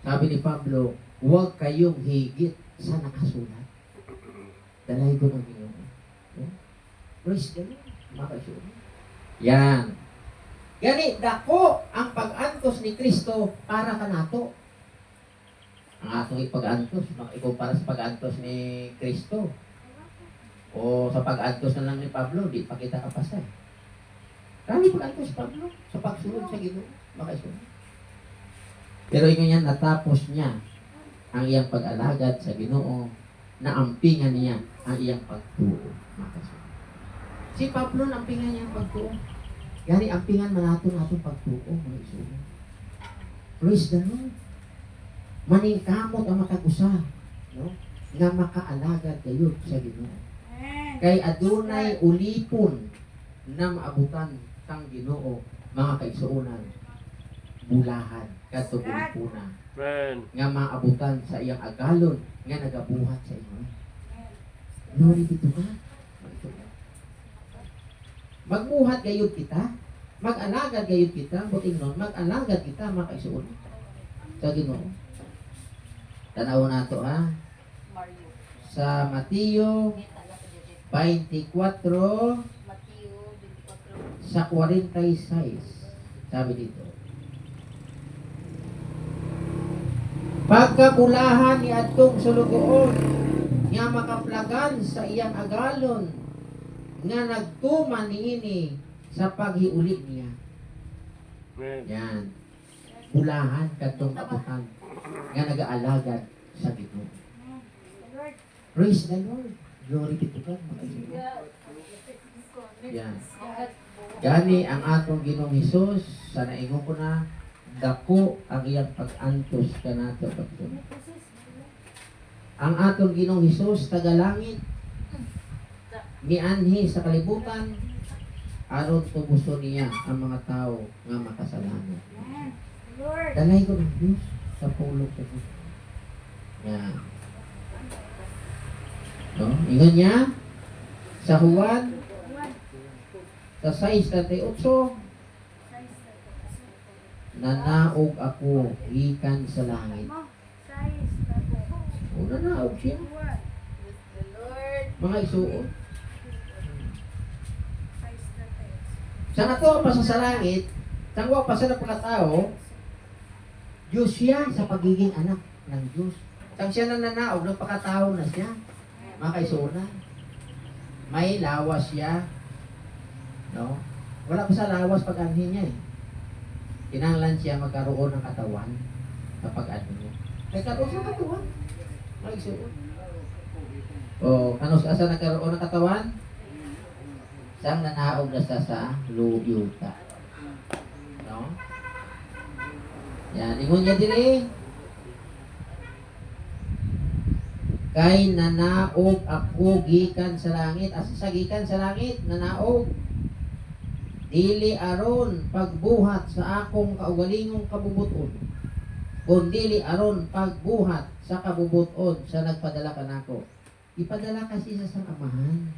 Sabi ni Pablo, huwag kayong higit sa nakasulat. Dalay ko ng Ginoo. Praise the Lord. Mga kaisunan. Yan. Gani, dako ang pag-antos ni Kristo para kanato. Ang atong ipag-antos, ikumpara sa pag-antos ni Kristo. O sa pag-antos na lang ni Pablo, di pa kita kapasay. Kami pag-antos Pablo sa pagsulod sa Ginoo, makaisunod. Pero yun yan, natapos niya ang iyang pag-alagad sa Ginoo, naampingan niya ang iyang pagtuo. Makaisunod. Si Pablo, naampingan niya ang pagtuo. Gani, ampingan manato natong pagtuo, mga isunod. Praise the Lord. Maningkamot ang makagusa, no? Nga makaalagad kayo sa Ginoo. Amen. Kay adunay ulipon na maabutan sang Ginoo, mga kaigsuonan. Bulahan kadto ulipona Amen. nga maabutan sa iyang agalon nga nagabuhat sa inyo. Glory be to God. Magbuhat gayud kita, mag-alagad gayud kita, buting nun, mag-alagad kita, mga kaigsuonan. Sa Ginoo. Tanaw nato ha. Mario. Sa Mateo Nita na ko dito. 24 Mateo 24. sa 46. Sabi dito. Pagkabulahan ni atong sulugoon nga makaplagan sa iyang agalon nga nagtuman niini sa paghiuli niya. Amen. Yan. Bulahan kadtong abutan nga nagaalagad sa Ginoo. The Lord. Praise the Lord. Glory be to God. mga kaibigan. Yan. Gani ang atong Ginoong Hesus sa naingon ko na dako ang iyang pag-antos kanato pagsunod. Ang atong Ginoong Hesus tagalangit nianhi sa kalibutan aron tubuson niya ang mga tao nga makasalanan. Amen. The Lord. Dalay ko ng Diyos sa pulong sa Diyos. Yan. No? Ingon niya sa Juan sa 6:38, nanaog ako gikan sa langit. O nanaog siya. The Lord. Mga isuot. Sa nato pa sa langit, tangwa pa sa pagkatao, Diyos siya sa pagiging anak ng Diyos. Sang siya na nanaog, nagpakatao na siya. Mga kaisuna. May lawas siya. No? Wala pa sa lawas pag-anhin niya eh. Kinanglan siya magkaroon ng katawan kapag ano niya. May karoon sa katawan. Mga kaisuna. O, ano sa nagkaroon ng katawan? Sang nanaog na siya sa luyuta. No? Yan, ingon niya din eh. Kay nanaog ako gikan sa langit. Asa sa gikan sa langit, nanaog. Dili aron pagbuhat sa akong kaugalingong kabubuton. Kundi aron pagbuhat sa kabubuton sa nagpadala kanako. Ipadala kasi sa amahan.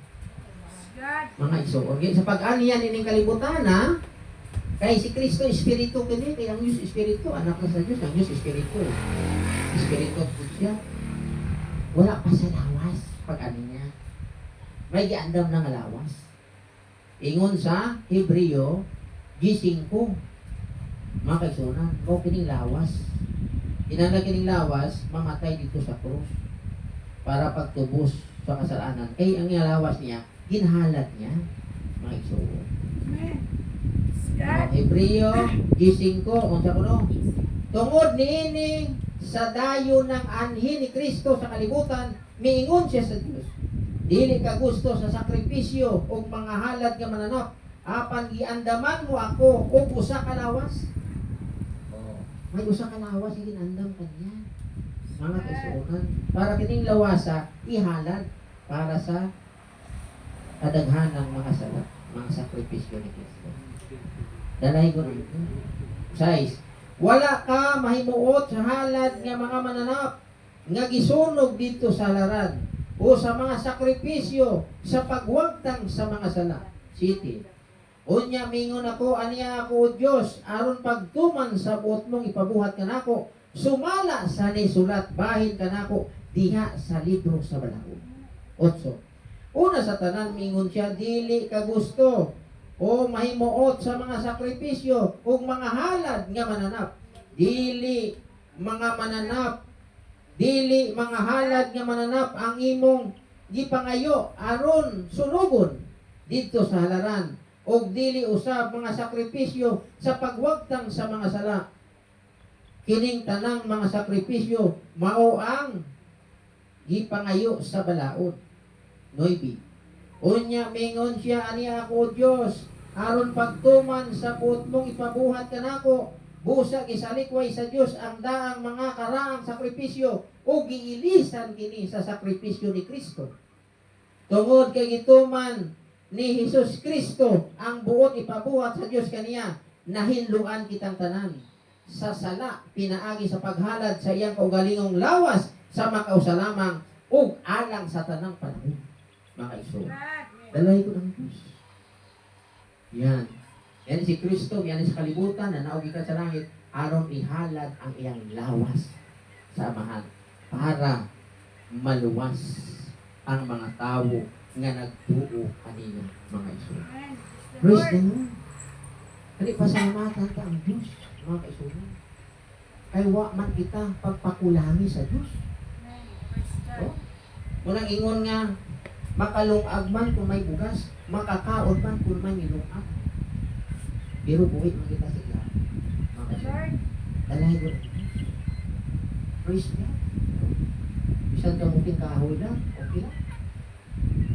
God. Mga igsoon. Sa pag-aniyan ining kalibutan ha, kay si Kristo Espiritu kini, kay ang Diyos Espiritu, anak na sa Diyos, ang Diyos Espiritu. Espiritu po siya. Wala pa sa lawas. Pag ano niya. May giandam na nga lawas. Ingon sa Hebreo, gising ko. Mga kaigsunan, o kining lawas. Inana kining lawas, mamatay dito sa krus. Para pagtubos sa kasalanan. Kaya ang lawas niya, ginhalat niya. Mga kaigsunan. Amen. God. Hebreo, gising ko. Unsa ko no? Tungod niini sa dayo ng anhi ni Kristo sa kalibutan, miingon siya sa Dios. Dili ka gusto sa sakripisyo o mga halad nga mananap. Apan giandaman mo ako og usa ka lawas. May usa ka lawas nga ginandam kanya. Mga kasuotan. Para kining lawasa ihalad para sa kadaghanang mga sala, mga sakripisyo ni Kristo. Dalay ko rin. 6. Wala ka mahimuot sa halad nga mga mananap nga gisunog dito sa laran o sa mga sakripisyo sa pagwagtang sa mga sala. 7. Unya mingon ako aniya ako o Dios aron pagtuman sa buot mong ipabuhat kanako sumala sa nisulat bahin kanako diha sa libro sa balaod. 8. Una sa tanan mingon siya dili ka gusto o mahimuot sa mga sakripisyo o mga halad nga mananap. Dili mga mananap, dili mga halad nga mananap ang imong gipangayo aron sunugon dito sa halaran. O dili usab mga sakripisyo sa pagwagtang sa mga sala. Kining tanang mga sakripisyo mao ang gipangayo sa balaod. 9. Unya mingon siya aniya ako o Dios aron pagtuman sa puot mong ipabuhat kanako busa gisalikway sa Dios ang daang mga karaang sakripisyo o giilisan kini sa sakripisyo ni Kristo. Tungod kay gituman ni Hesus Kristo ang buot ipabuhat sa Dios kaniya nahinluan kitang tanan sa sala pinaagi sa paghalad sa iyang kaugalingong lawas sa makausalamang ug alang sa tanang panahon. Mga iso. Dalay ko ng Diyos. Yan. Yan si Kristo, yan sa kalibutan, na naog ka sa langit, aron ihalad ang iyang lawas sa amahan para maluwas ang mga tao nga nagtuo kanina, mga iso. Amen. Praise the Lord. Kani pasalamatan ka ang Diyos, mga kaisunan. Kay wa man kita pagpakulami sa Diyos. Amen. Praise God. Oh? Munang ingon nga, makalungag man kung may bugas, makakaon man kung may nilungag. Pero buhay man kita sila. Mga Lord. dalay ko ng Diyos. Praise God. Bisan kamuting kahoy lang, okay lang.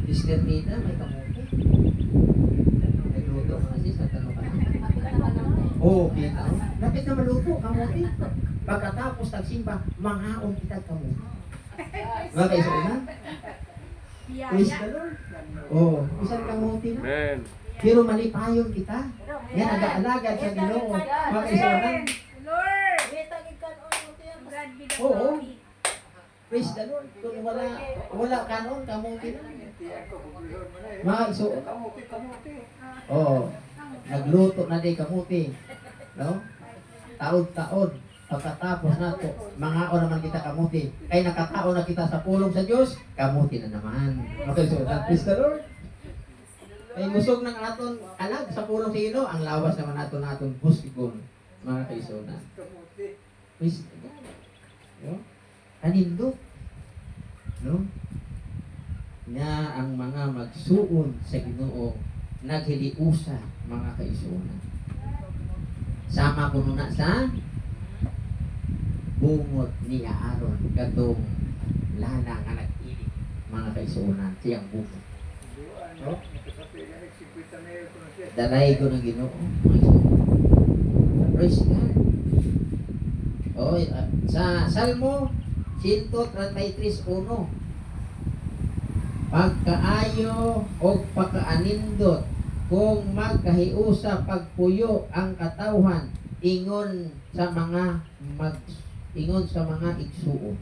Sister Nita, may kamuti. Nagluto ka kasi sa tanong ka. Oo, kita. Lapit na maluto, kamuti. Pagkatapos nagsimba, mangaon kita kamuti. Mga kaisunan? Praise the Lord. Oh, isang kamuti na. Amen. Pero malipayon kita. Yan, nag-aalagad sa Ginoo. Mga kaisunan. Lord. God be the Oo. glory. Praise the Lord. Kung wala kanon, kamuti na. Mga kaisunan. Oo. Nagluto na di kamuti. No? Taon-taon. Pagkatapos nato, mangaon naman kita kamuti. Kay nakataon na kita sa pulong sa Diyos, kamuti na naman. Okay, so praise the Lord. Kay gusog ng aton alag sa pulong sa Ginoo, ang lawas naman naton busigon, mga kaisunan. Praise the Lord. No? Kanindot. No? Nga ang mga magsuon sa Ginoo naghiliusa, mga kaisunan. Sama ko na sa bungot ni Aaron katong lana nga nag-ilig, mga kaisunan siyang bungot. No? Dalay ko ng Ginoo, mga kaisunan. Praise God. Sa Salmo 133:1, pagkaayo o pagkaanindot kung magkahiusa pagpuyo ang katawhan ingon sa mga igsuo.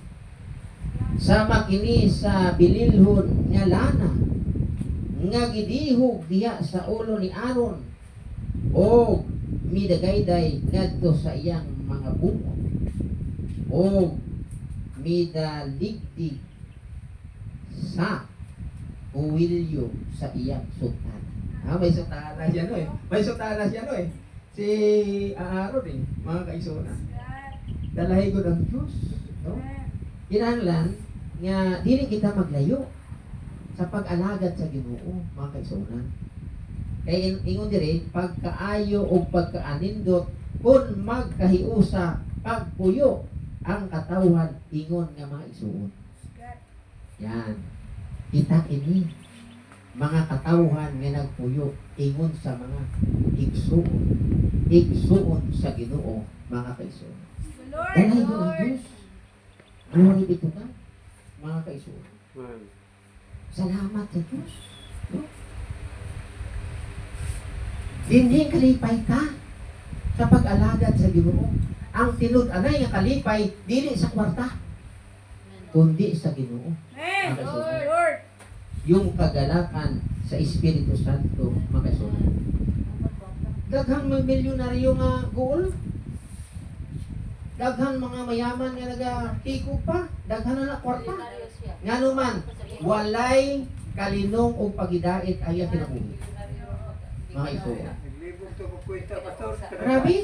Sama kini sa bililhon nga lana nga gidihog diha sa ulo ni Aaron o midagayday ngadto sa iyang mga bungo o midaligdig sa uwilyo sa iyang sultanan. May sultanan siya no eh. May sultanan siya no eh. Si Aaron eh, mga kaisona. Dalahi ko ng Diyos. No? Kinahanglan nga dili kita maglayo sa pag-alagad sa Ginoo, mga kaisona. Kaya ingon dire pagkaayo o pagkaanindot kung magkahiusa pagpuyo ang katawan ingon nga mga isuon. Yan. Kita ini mga katawhan nga nagpuyo ingon sa mga igsuon. Igsuon sa Ginoo, mga kaisona. Dahil ko ng Diyos. Glory be to God, mga kaisona. Amen. Salamat sa Diyos. No? Dinhi kalipay ka sa pag-alagad sa Ginoo. Ang tinud-anay nga kalipay dili sa kwarta, kundi sa Ginoo. Amen. Mga kaisona. Lord. Yung kagalakan sa Espiritu Santo, mga kaisona. Daghang mga milyonaryo nga goal. Daghang mga mayaman nga nagakiko pa. Daghang na kwarta. Milyonaryo siya. Nga naman, walay kalinong o pagidait ay kinabuhi. Mga isuon. Naglibog to kukwenta, pastor. Grabe.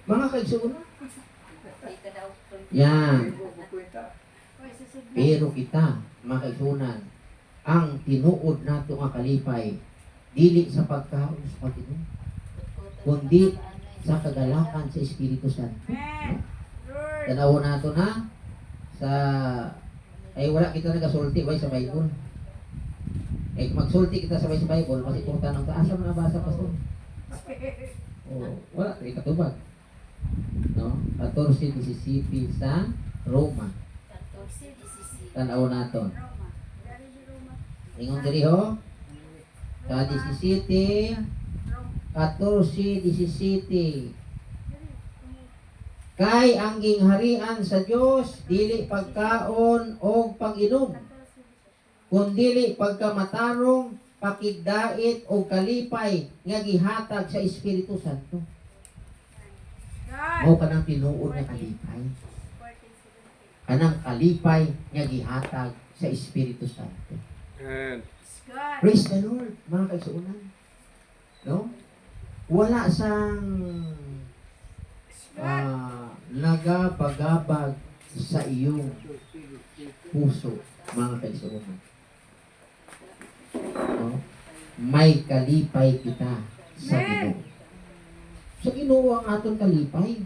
Mga kaigsuon. Ika daw. Yan. Naglibog kukwenta. Pero kita, mga kaigsuonan, ang tinuod nato nga kalipay, dili sa pagkaon sa Panginoon, kundi sa kagalakan sa Espiritu Santo. Amen. Lord. Tanaw nato na sa ay wala kita nagasulti bay sa Bible. Ay kung magsulti kita sa Bible, kasi kung tanong ka asa man nabasa pastor? Oh, wala kay katubag. No? 14:17 sa Roma. Tanaw naton. Ingon diri ho. Sa 17 14:17. Kay ang gingharian sa Dios dili pagkaon o pag-inom, kundili pagkamatarong, pakigdait o kalipay nga gihatag sa Espiritu Santo. God. Mao kanang tinuod nga kalipay. Kanang kalipay nga gihatag sa Espiritu Santo. Amen. God. Praise the Lord, mga kaigsuonan. No? Wala sang nagabagabag sa iyong puso, mga kaigsuonan. No? May kalipay kita sa Ginoo. Sa Ginoo ang atong kalipay.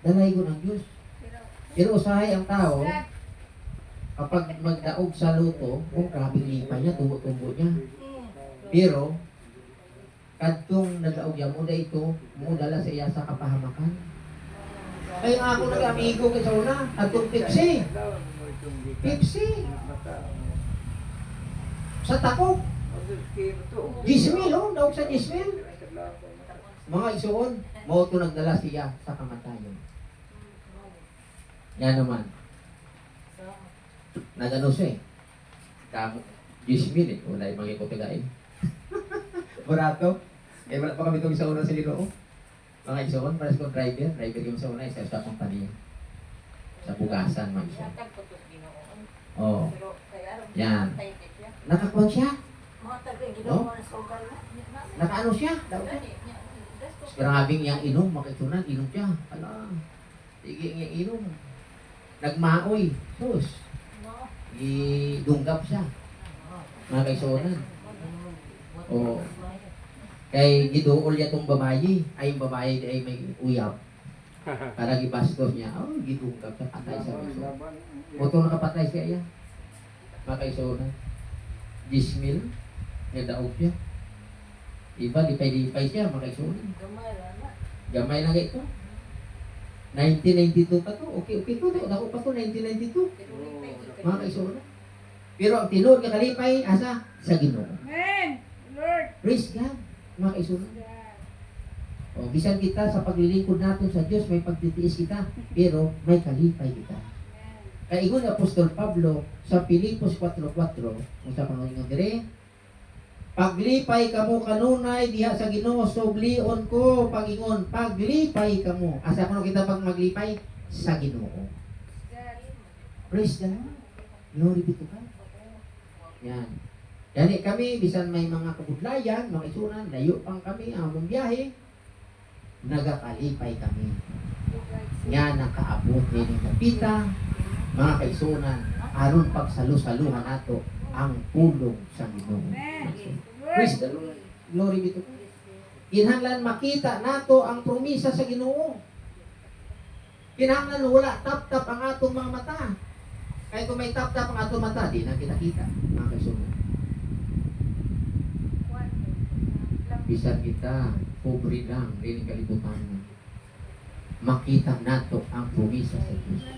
Dalay ko ng Diyos. Pero usahay ang tao, kapag magdaog sa luto, grabe lipay niya, tubo-tubo niya. Pero, kadtong nagdaog niya, muna ito, mudala sa iya sa kapahamakan. Kaya nga ako nag-amigo kay sa una, kadtong Pepsi. Pepsi. Sa takok. Gismil, oh, daog sa Gismil. Mga isuon, mo ito nagdala siya sa kamatayon. Yan naman. Nagano siya eh. Kamo, 10,000 eh. Wala yung mga ipopagain. Barato. Eh, wala pa kami itong isa una sa Ginoo. Mga isuon, para sa driver. Driver yung sa una, isa sa kompanya. Sa bugasan, mga isuon. Oo. Yan. Nakakuha siya. No? Nakaano siya. Grabing yang inom, makitunan, inom siya. Ala, sige yang inom. Nagmaoy. Sus. Idunggap siya. Mga kaisunan. O, kay giduol niya tong babayi. Ay, yung babayi ay may uyab. Para gibastos niya. Oh, gidunggap siya. Patay siya. O, ito nakapatay siya yan. Mga kaisunan. 10,000. Nadaog siya. Iba, lipay-lipay siya. Mga kaisunan. Gamay lang ito. 1992 pa to. Okay to. Ako pa to, 1992. Mga kaisunan. Pero ang tinuod nga kalipay, asa? Sa Ginoo. Amen. Lord. Praise God. Mga kaisunan. God. O, bisan kita sa paglilingkod natin sa Diyos, may pagtitiis kita. Pero may kalipay kita. Amen. Kaya ingon ni Apostol Pablo sa Filipos 4:4, kung sa pangalingon dire, paglipay kamo kanunay diha sa Ginoo, suglion ko pagingon, paglipay kamo. Asa kuno kita pag maglipay sa Ginoo. God. Praise the Lord. Glory be to God. Yan. Gani kami, bisan may mga kabudlayan, mga isunan, layo pang kami, ang among biyahe, nagakalipay kami. Nga nakaabot din ng kapita, mga kaisunan, aron pagsalu-saluhan nato ang pulong sa Ginoo. Amen. Praise the Lord. Glory be to God. Kinahanglan makita nato ang promisa sa Ginoo. Kinahanglan wala tap-tap ang atong mga mata. Kaya kung may tap-tap ang atong mata, di na kita-kita, mga kaisunan. Bisan kita, pobre lang, rin kalibutan na. Makita nato ang promisa sa Diyos.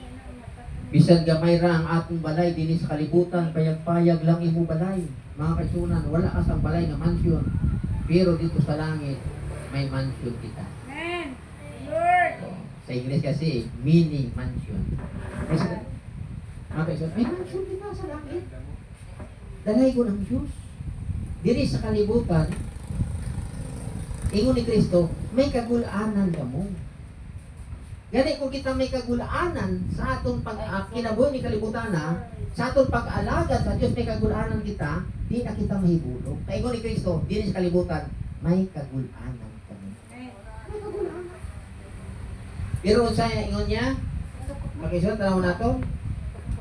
Bisan gamay ra ang atong balay dinhi sa kalibutan, payag-payag lang imo balay. Mga kaisunan, wala ka sa balay nga mansyon. Pero dito sa langit, may mansyon kita. Amen. Lord. Sa English kasi, mini mansion. Kasi, mga kaisunan, may mansyon kita sa langit. Dalay ko ng Diyos. Diri sa kalibutan, ingon ni Kristo, may kagulaanan ka mo. Gani kung kita may kagulaanan sa atong kinabuhi ni kalibutan na, sa atong pag-alagad sa Diyos may kagulaanan kita, di na kita mahibulog. Kaya ingon ni Kristo, di sa kalibutan, may kagulaanan ka mo. May kagulaanan. Pero sa ingon niya, makisyon, tanaw na to,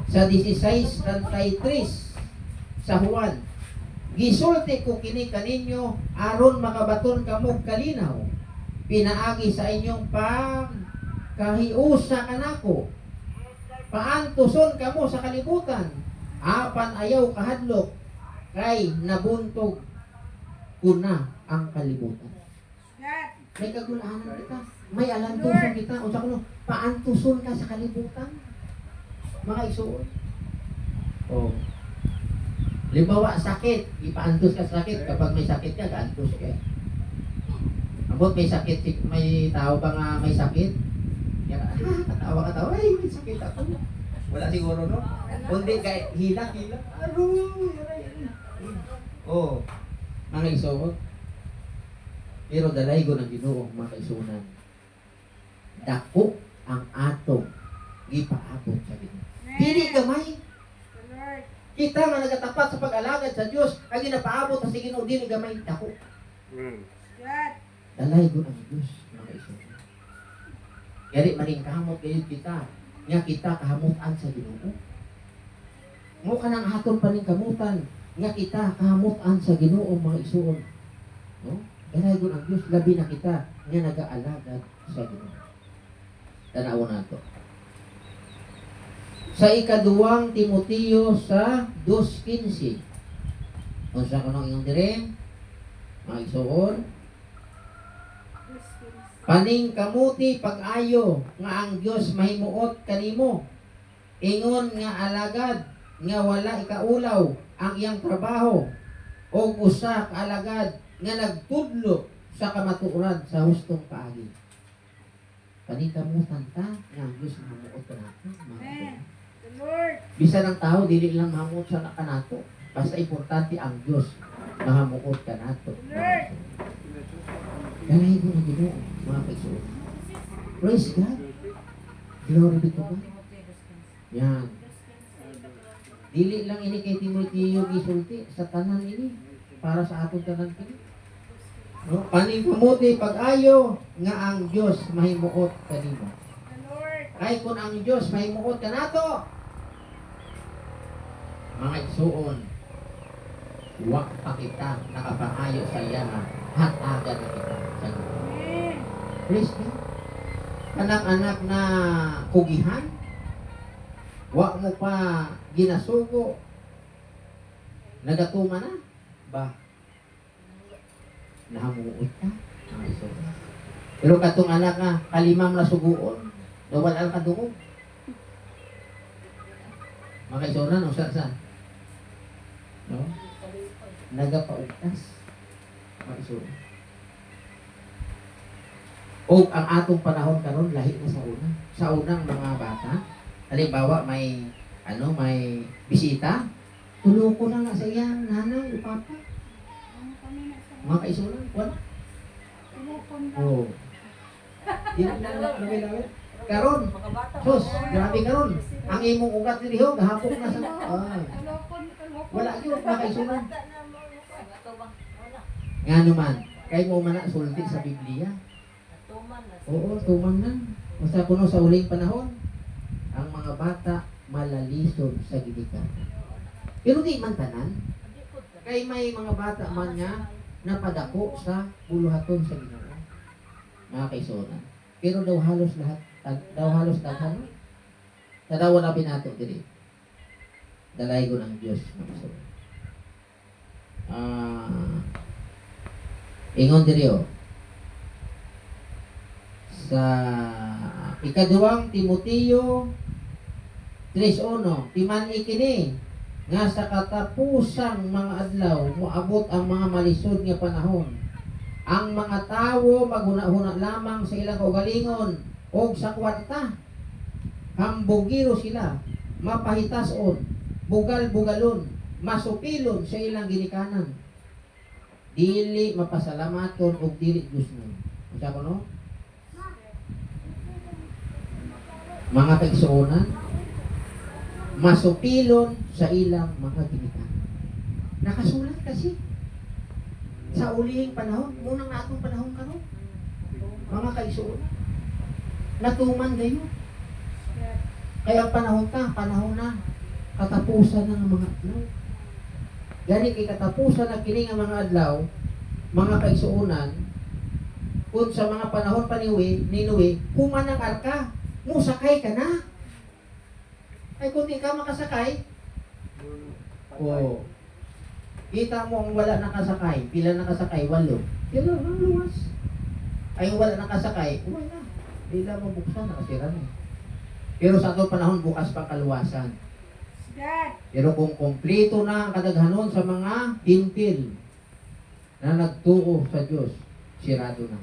sa 16:33 sa Juan, gisulti ko kini kaninyo aron makabaton kamo kalinaw. Pinaagi sa inyong pagkahiusa kanako. Paantuson kamo sa kalibutan. Apan ayaw kahadlok kay nabuntog kuna ang kalibutan. God. May kagulaanan kita. May alantuson kita. O sa kuno, paantuson ka sa kalibutan. Mga isuon. Oh. Limbawa, sakit. Ipaantos ka sa sakit. Kapag may sakit ka, gaantos ka. Abot may sakit, may tao ba nga may sakit? Yan, katawa. Ay, may sakit ako. Wala siguro, no? Kundi kahit hilak. Oh, mga isuot. Pero dalay ko ng Ginoo, mga isunan. Dako ang atong gipaabot sa Ginoo. Dili gamay. Lord. Kita nga nagatapat sa pag-alagad sa Diyos, ang ginapaabot sa Ginoo dili gamay dako. God. Dalay ko ang Diyos, mga isunan. Yari maning kahamot gayud kita, nga kita kahamutan sa Ginoo. Mo kanang aton paning kamutan, nga kita kahamutan sa Ginoo, mga isuon. No? Dalay ko ang Diyos, labi na kita nga nag-aalagad sa Ginoo. Tanaw nato. Sa ikaduwang Timoteo sa 2:15. Unsa kuno inyong dire? Mga isuon, paning kamuti pag-ayo nga ang Dios mahimuot kanimo. Ingon nga alagad nga wala ikaulaw ang iyang trabaho o usa ka alagad nga nagtudlo sa kamatuoran sa hustong paagi. Paning kamutan ta nga ang Dios mahimuot kanato. Amen. The Lord. Bisan ang tao dili lang mahimuot sa kanato. Basta importante ang Dios mahimuot kanato. Lord. Dalay ko na Ginoo, mga kaisuon. Praise God. Glory be to God. Yan. Dili lang ini kay Timoteo gisulti sa tanan ini para sa atong tanan kini. No, paning kamuti pag-ayo nga ang Dios mahimuot kanimo. The Lord. Kay kun ang Dios mahimuot kanato, mga igsuon, wa pa kita nakapaayo sa iya nga hatagan na kita sa Ginoo. Amen. Praise God. Kanang anak na kugihan, wa mo pa ginasugo, nagatuma na, ba? Nahamuot ka? Ay, so. Pero katong anak nga, kalimam na suguon, nawal ka dungog. Mga isonan, o saan? No? Nagapaugtas. Mga isonan. O ang atong panahon karon lahi na sa una. Sa unang mga bata, halimbawa may may bisita, tuloko na nga sa iyang nanay o papa. Ano kami na sa Mga kaisunan, wala. tulukon lang. Oo. Di na lang laway-laway. karon. Mga bata. Sus, grabe karon. Ang imong ugat diri ho gahapon na sa Kalokon, kalokon. wala gyud makaisunan. Bata na mo. Ato bang? Wala. Ngano man, kay mo man na sulti sa Biblia. Atuman na. Oo, tumang na. Basta kuno sa uling panahon, ang mga bata malalisod sa gidikan. Pero di man tanan. Kay may mga bata man nga napadako sa buluhaton sa Ginoo. Mga kaisunan. Pero daw halos lahat, daw halos daghan. Tadawa na binato diri. Dalay ko ng Diyos. Ingon diri o. Sa ikaduhang Timoteo 3:1, timani kini nga sa katapusang mga adlaw moabot ang mga malisod nga panahon. Ang mga tawo maghuna-huna lamang sa ilang kaugalingon o sa kwarta. Hambugiro sila, mapahitason, bugal-bugalon, masupilon sa ilang ginikanan. Dili mapasalamaton og dili Diosnon. Unsa ko no? Mga kaigsuonan, masupilon sa ilang mga ginikanan. Nakasulat kasi sa ulihing panahon, munang atong panahon karon. Mga kaigsuonan, natuman gayon. Kaya ang panahon na, katapusan na ng mga adlaw. Gani kay katapusan na kini nga mga adlaw, mga kaigsuonan, kung sa mga panahon pa ni Noe, human ang arka, musakay ka na. Ay kung di ka makasakay, kita mo ang wala nakasakay, pila nakasakay, 8. Pero ang luwas. Ay wala nakasakay, wala. Di lang mabuksan, nakasira na. Pero sa atong panahon, bukas pa kaluwasan. God. Pero kung kompleto na ang kadaghanon sa mga hintil na nagtuo sa Diyos, sirado na.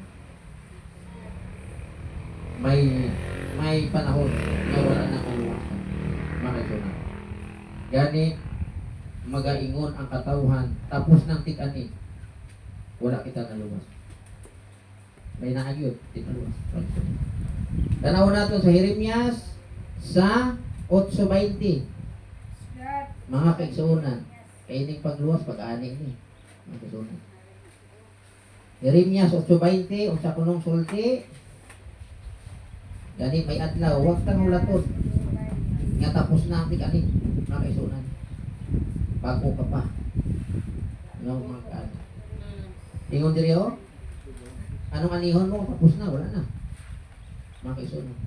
May panahon na wala na kaluwasan. Makito na. Gani, magaingon ang katawhan, tapos ng tikani, wala kita naluwas. May naagyod, di naluwas. Tanaw natin sa Jeremias sa 8:20. God. Mga kaigsuonan, kay ining pagluwas pag-ani ni. Mga kaigsuonan. Jeremias 8:20, unsa kunong sulti? Gani may adlaw, wag kang ulaton. Nga tapos na ang tikani, mga kaigsuonan. Bago ka pa. Ano mga kaan? Ingon diri ho? Anong anihon mo? Tapos na, wala na. Mga kaigsuonan.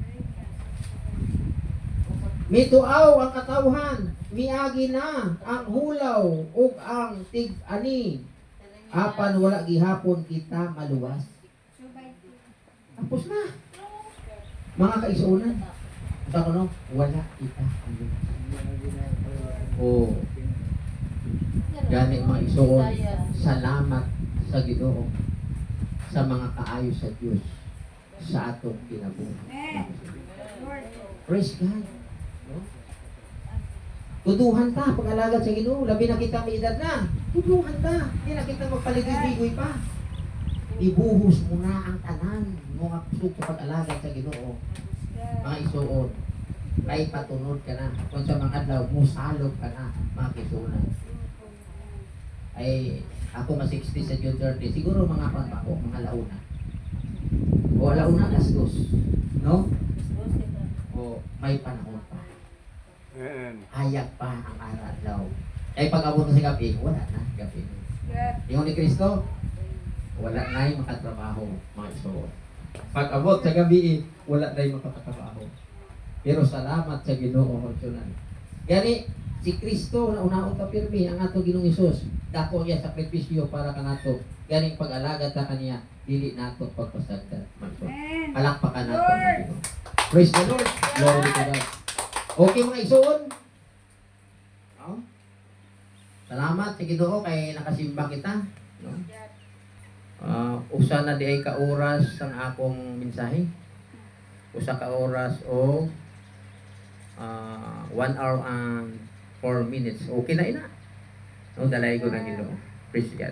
Mituaw ang katawhan, miagi na ang hulaw ug ang tig-ani. Apan wala gihapon kita maluwas. Tapos na. Mga kaigsuonan. Sa kuno, wala kita maluwas. Oh. Gani mga igsuon, salamat sa Ginoo sa mga kaayo sa Dios sa atong kinabuhi. Lord. Praise God. No? Tuduhan ta pag-alagad sa Ginoo, labi na kita may edad na. Tuduhan ta, hindi na kita magpaligoy-ligoy pa. Ibuhos mo na ang tanan mo nga kusog sa pag-alagad sa Ginoo. Mga igsuon, kay patunod ka na. Kung sa mga adlaw, musalog ka na, mga kisunan. Ay, ako ma 60 sa June 30, siguro mga pan pa ako, mga launa. O launa, alas 2. No? O may panahon pa. Hayag pa ang araw. Ay pag abot na sa gabi, wala na gabi. God. Yung ni Kristo, wala na yung makatrabaho, mga iso. Pag abot sa gabi, wala na yung makatrabaho. Pero salamat sa Ginoo Hortunan. Gani, si Kristo na unaon ka pirmi ang atong Ginoong Hesus. Dako iya sakripisyo para kanato. Gani pag-alaga ta kaniya, dili nato pagpasagdan. Amen. Palakpakan nato ang Ginoo. Praise the Lord. Glory to God. Okay mga igsoon. Oh. Salamat sa Ginoo kay nakasimba kita, no? Usa na di ay ka oras ang akong mensahe. Usa ka oras o 1 hour and 4 minutes. Okay na ina. No, dalay ko na Ginoo. Praise God.